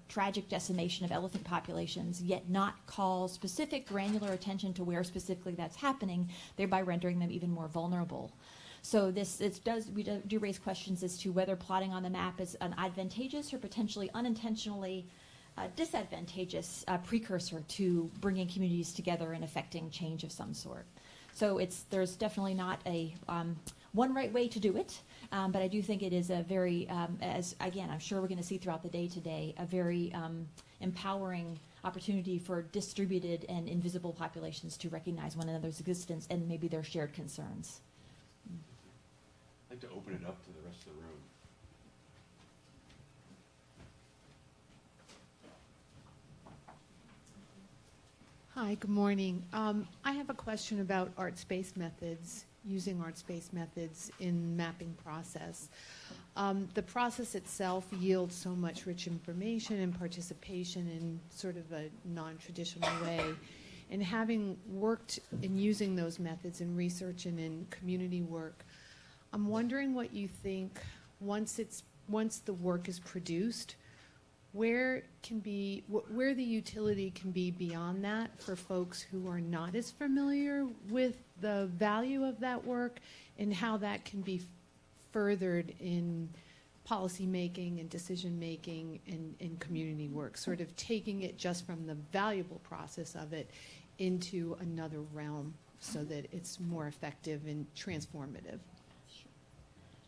tragic decimation of elephant populations, yet not call specific granular attention to where specifically that's happening, thereby rendering them even more vulnerable. So we do raise questions as to whether plotting on the map is an advantageous or potentially unintentionally disadvantageous precursor to bringing communities together and affecting change of some sort. So there's definitely not a one right way to do it, but I do think it is a very, as again, I'm sure we're going to see throughout the day today, a very empowering opportunity for distributed and invisible populations to recognize one another's existence and maybe their shared concerns. I'd like to open it up to the rest of the room. Hi, good morning. I have a question about art-based methods, using art-based methods in mapping process. The process itself yields so much rich information and participation in sort of a non-traditional way. And having worked in using those methods in research and in community work, I'm wondering what you think once the work is produced, where the utility can be beyond that for folks who are not as familiar with the value of that work and how that can be furthered in policy making and decision making and community work, sort of taking it just from the valuable process of it into another realm so that it's more effective and transformative.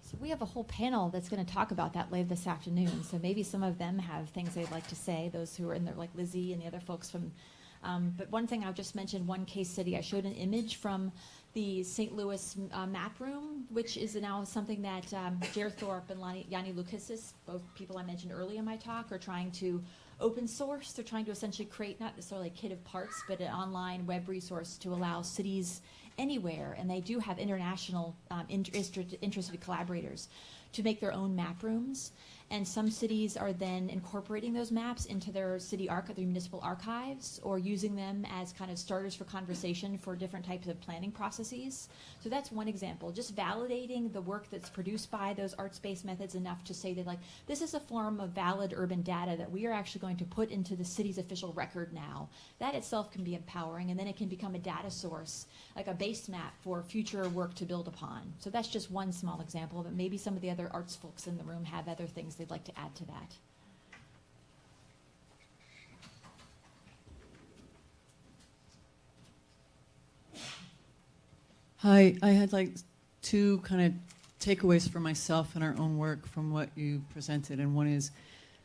So we have a whole panel that's going to talk about that later this afternoon. So maybe some of them have things they'd like to say, those who are in there, like Lizzie and the other folks from. But one thing I'll just mention, one case study. I showed an image from the St. Louis map room, which is now something that Jer Thorpe and Yanni Lukasis, both people I mentioned earlier in my talk, are trying to open source. They're trying to essentially create not necessarily a kit of parts, but an online web resource to allow cities anywhere, and they do have international interested collaborators to make their own map rooms. And some cities are then incorporating those maps into their their municipal archives, or using them as kind of starters for conversation for different types of planning processes. So that's one example, just validating the work that's produced by those arts-based methods enough to say that, like, this is a form of valid urban data that we are actually going to put into the city's official record now. That itself can be empowering, and then it can become a data source, like a base map for future work to build upon. So that's just one small example, but maybe some of the other arts folks in the room have other things they'd like to add to that. Hi, I had like two kind of takeaways for myself in our own work from what you presented, and one is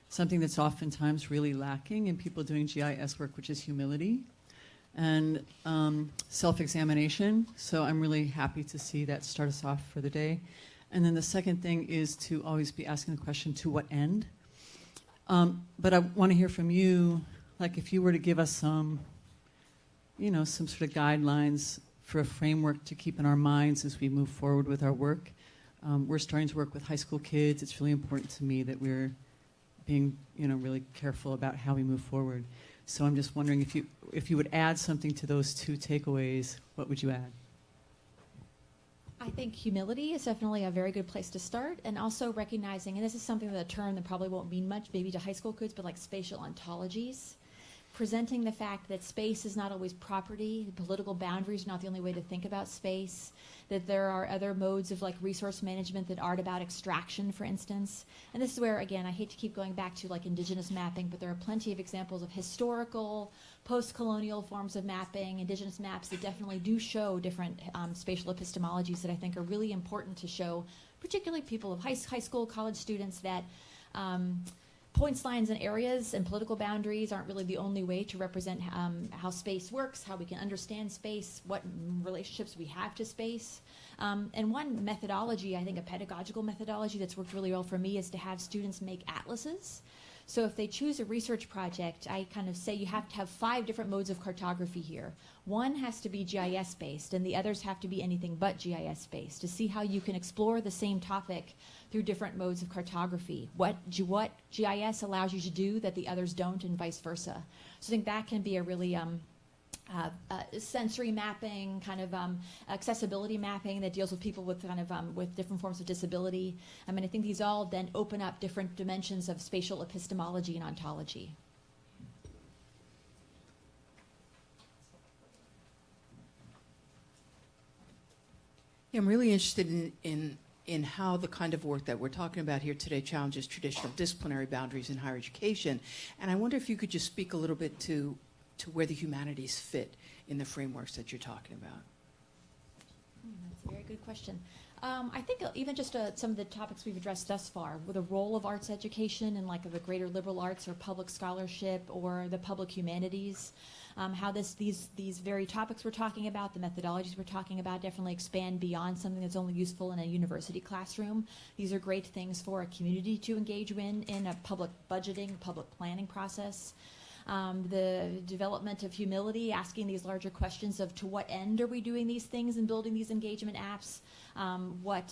something that's oftentimes really lacking in people doing GIS work, which is humility and self-examination. So I'm really happy to see that start us off for the day. And then the second thing is to always be asking the question, to what end? But I want to hear from you, like if you were to give us some sort of guidelines for a framework to keep in our minds as we move forward with our work. We're starting to work with high school kids. It's really important to me that we're being, really careful about how we move forward. So I'm just wondering if you would add something to those two takeaways, what would you add? I think humility is definitely a very good place to start, and also recognizing, and this is something that a term that probably won't mean much maybe to high school kids, but like spatial ontologies. Presenting the fact that space is not always property, political boundaries are not the only way to think about space, that there are other modes of like resource management that aren't about extraction, for instance. And this is where, again, I hate to keep going back to like indigenous mapping, but there are plenty of examples of historical, post-colonial forms of mapping, indigenous maps that definitely do show different spatial epistemologies that I think are really important to show, particularly people of high school, college students, that points, lines, and areas and political boundaries aren't really the only way to represent how space works, how we can understand space, what relationships we have to space. And one methodology, I think a pedagogical methodology that's worked really well for me, is to have students make atlases. So if they choose a research project, I kind of say you have to have 5 different modes of cartography here. One has to be GIS-based, and the others have to be anything but GIS-based, to see how you can explore the same topic through different modes of cartography. What GIS allows you to do that the others don't, and vice versa. So I think that can be a really sensory mapping, kind of accessibility mapping that deals with people with kind of with different forms of disability. I mean, I think these all then open up different dimensions of spatial epistemology and ontology. Yeah, I'm really interested in how the kind of work that we're talking about here today challenges traditional disciplinary boundaries in higher education. And I wonder if you could just speak a little bit to where the humanities fit in the frameworks that you're talking about. That's a very good question. I think even just some of the topics we've addressed thus far, with the role of arts education and like of the greater liberal arts or public scholarship or the public humanities, how these very topics we're talking about, the methodologies we're talking about, definitely expand beyond something that's only useful in a university classroom. These are great things for a community to engage in a public budgeting, public planning process. The development of humility, asking these larger questions of to what end are we doing these things and building these engagement apps, what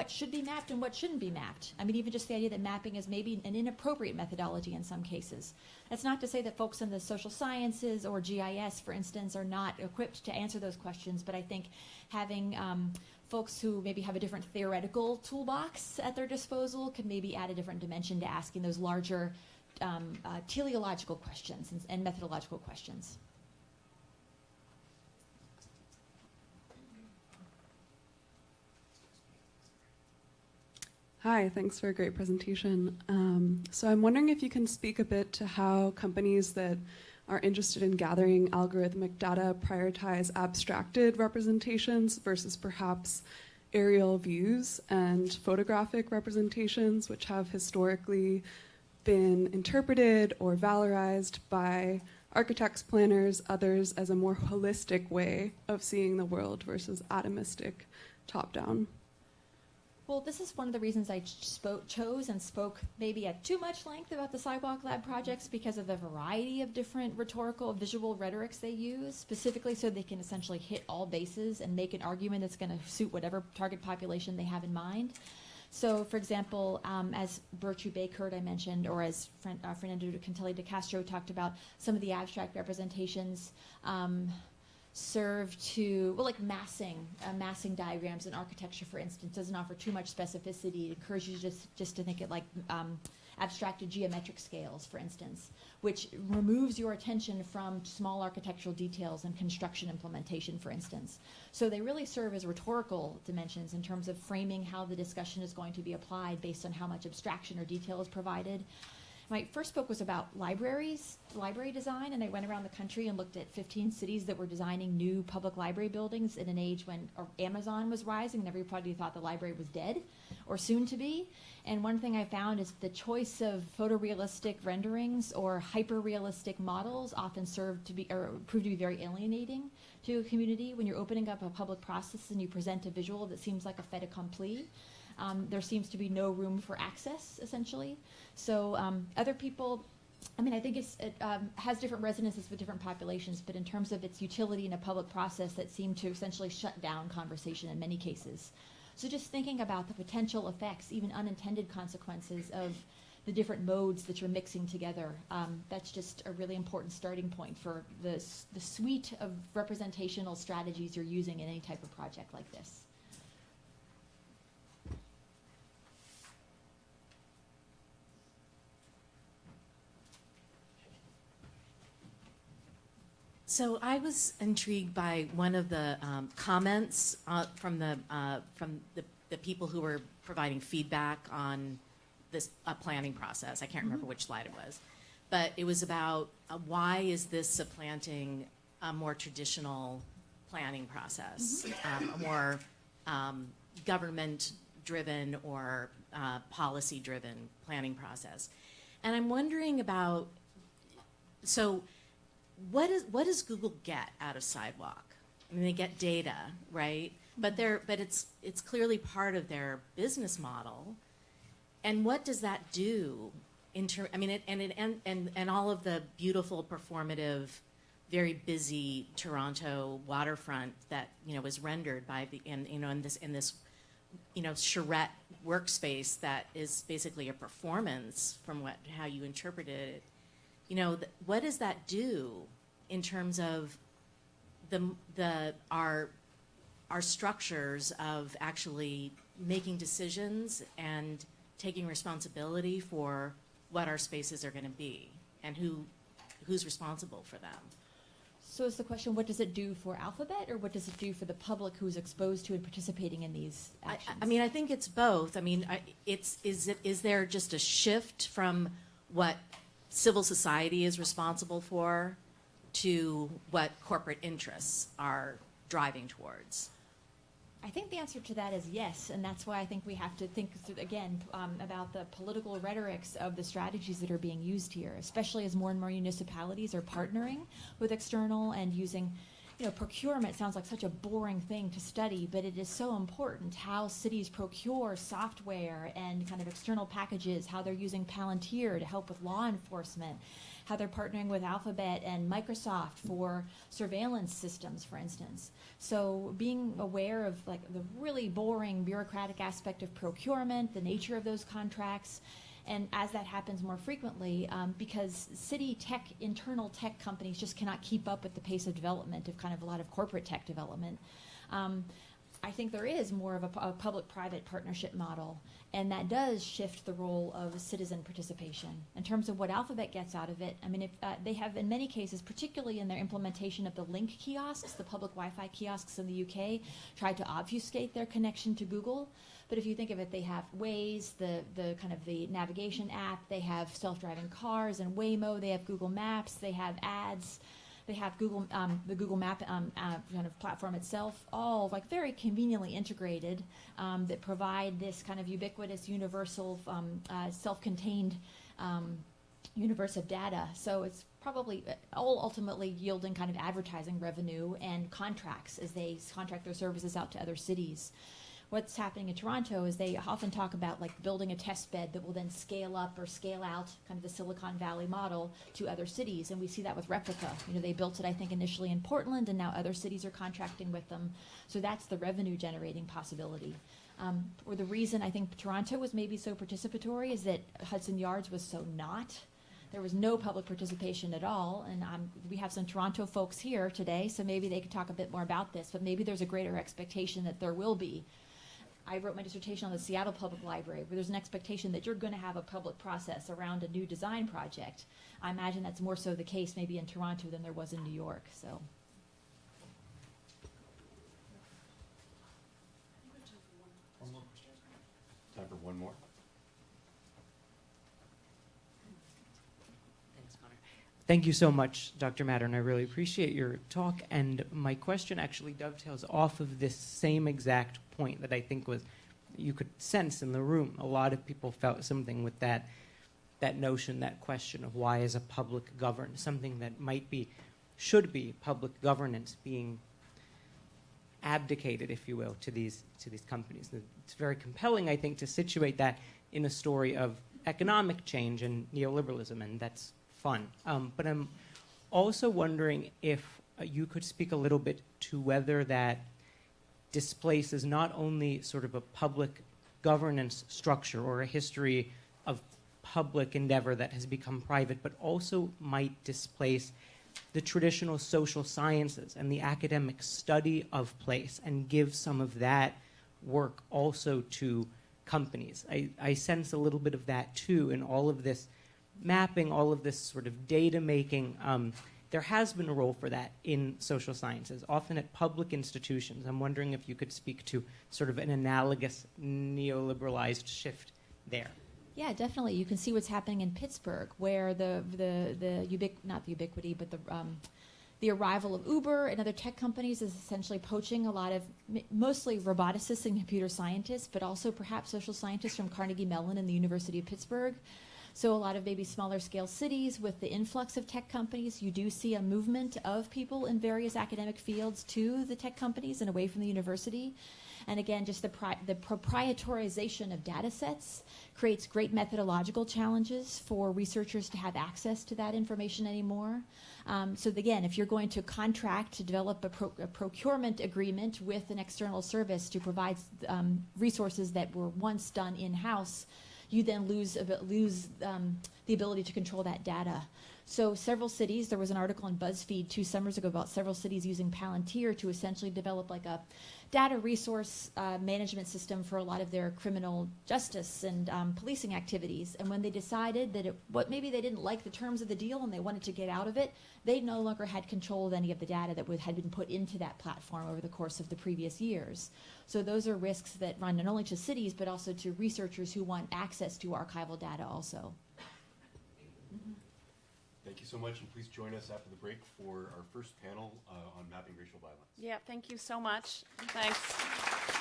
should be mapped and what shouldn't be mapped. I mean, even just the idea that mapping is maybe an inappropriate methodology in some cases. That's not to say that folks in the social sciences or GIS, for instance, are not equipped to answer those questions, but I think having folks who maybe have a different theoretical toolbox at their disposal can maybe add a different dimension to asking those larger teleological questions and methodological questions. Hi, thanks for a great presentation. So I'm wondering if you can speak a bit to how companies that are interested in gathering algorithmic data prioritize abstracted representations versus perhaps aerial views and photographic representations, which have historically been interpreted or valorized by architects, planners, others as a more holistic way of seeing the world versus atomistic top-down. Well, this is one of the reasons I chose and spoke maybe at too much length about the Sidewalk Lab projects, because of the variety of different rhetorical, visual rhetorics they use, specifically so they can essentially hit all bases and make an argument that's going to suit whatever target population they have in mind. So, for example, as Bertru Bakert I mentioned, or as Fernando Cantelli de Castro talked about, some of the abstract representations serve to, well, like massing diagrams in architecture, for instance, doesn't offer too much specificity. It encourages you just to think it like abstracted geometric scales, for instance, which removes your attention from small architectural details and construction implementation, for instance. So they really serve as rhetorical dimensions in terms of framing how the discussion is going to be applied based on how much abstraction or detail is provided. My first book was about library design, and I went around the country and looked at 15 cities that were designing new public library buildings in an age when Amazon was rising and everybody thought the library was dead or soon to be. And one thing I found is the choice of photorealistic renderings or hyper-realistic models often prove to be very alienating to a community. When you're opening up a public process and you present a visual that seems like a fait accompli, there seems to be no room for access, essentially. So other people, I mean, I think it has different resonances with different populations, but in terms of its utility in a public process, that seemed to essentially shut down conversation in many cases. So just thinking about the potential effects, even unintended consequences of the different modes that you're mixing together, that's just a really important starting point for the suite of representational strategies you're using in any type of project like this. So I was intrigued by one of the comments from the people who were providing feedback on this planning process. I can't remember which slide it was, but it was about why is this supplanting a more traditional planning process, a more government-driven or policy-driven planning process. And I'm wondering about, so what does Google get out of Sidewalk? I mean, they get data, right? But it's clearly part of their business model. And what does that do I mean, and all of the beautiful, performative, very busy Toronto waterfront that was rendered by in this charrette workspace that is basically a performance from how you interpreted it. What does that do in terms of our structures of actually making decisions and taking responsibility for what our spaces are going to be and who's responsible for them? So is the question, what does it do for Alphabet, or what does it do for the public who's exposed to and participating in these actions? I mean, I think it's both. I mean, is there just a shift from what civil society is responsible for to what corporate interests are driving towards? I think the answer to that is yes, and that's why I think we have to think again about the political rhetorics of the strategies that are being used here, especially as more and more municipalities are partnering with external and using, procurement sounds like such a boring thing to study, but it is so important how cities procure software and kind of external packages, how they're using Palantir to help with law enforcement, how they're partnering with Alphabet and Microsoft for surveillance systems, for instance. So being aware of like the really boring bureaucratic aspect of procurement, the nature of those contracts, and as that happens more frequently, because city tech, internal tech companies just cannot keep up with the pace of development of kind of a lot of corporate tech development. I think there is more of a public-private partnership model, and that does shift the role of citizen participation. In terms of what Alphabet gets out of it, I mean, if, they have in many cases, particularly in their implementation of the Link kiosks, the public Wi-Fi kiosks in the UK, tried to obfuscate their connection to Google. But if you think of it, they have Waze, the kind of the navigation app, they have self-driving cars and Waymo, they have Google Maps, they have ads. They have Google, the Google Map kind of platform itself, all like very conveniently integrated that provide this kind of ubiquitous, universal, self-contained universe of data. So it's probably all ultimately yielding kind of advertising revenue and contracts as they contract their services out to other cities. What's happening in Toronto is they often talk about like building a test bed that will then scale up or scale out kind of the Silicon Valley model to other cities. And we see that with Replica. They built it, I think, initially in Portland, and now other cities are contracting with them. So that's the revenue generating possibility. Or the reason I think Toronto was maybe so participatory is that Hudson Yards was so not. There was no public participation at all, and we have some Toronto folks here today, so maybe they could talk a bit more about this, but maybe there's a greater expectation that there will be. I wrote my dissertation on the Seattle Public Library, where there's an expectation that you're going to have a public process around a new design project. I imagine that's more so the case maybe in Toronto than there was in New York. So. Time for one more. Thanks, Connor. Thank you so much, Dr. Mattern. I really appreciate your talk. And my question actually dovetails off of this same exact point that I think was you could sense in the room. A lot of people felt something with that notion, that question of why is a public governance, something that should be public governance being abdicated, if you will, to these companies. It's very compelling, I think, to situate that in a story of economic change and neoliberalism, and that's fun. But I'm also wondering if you could speak a little bit to whether that displaces not only sort of a public governance structure or a history of public endeavor that has become private, but also might displace the traditional social sciences and the academic study of place and give some of that work also to companies. I sense a little bit of that too in all of this mapping, all of this sort of data making. There has been a role for that in social sciences, often at public institutions. I'm wondering if you could speak to sort of an analogous neoliberalized shift there. Yeah, definitely. You can see what's happening in Pittsburgh, where not the ubiquity, but The arrival of Uber and other tech companies is essentially poaching a lot of mostly roboticists and computer scientists, but also perhaps social scientists from Carnegie Mellon and the University of Pittsburgh. So a lot of maybe smaller scale cities with the influx of tech companies, you do see a movement of people in various academic fields to the tech companies and away from the university. And again, just the proprietarization of data sets creates great methodological challenges for researchers to have access to that information anymore. So again, if you're going to contract to develop a procurement agreement with an external service to provide resources that were once done in-house, you then lose the ability to control that data. So several cities, there was an article in BuzzFeed 2 summers ago about several cities using Palantir to essentially develop like a data resource management system for a lot of their criminal justice and policing activities. And when they decided that maybe they didn't like the terms of the deal and they wanted to get out of it, they no longer had control of any of the data that had been put into that platform over the course of the previous years. So those are risks that run not only to cities, but also to researchers who want access to archival data also. Thank you so much, and please join us after the break for our first panel on mapping racial violence. Yeah, thank you so much. Thanks.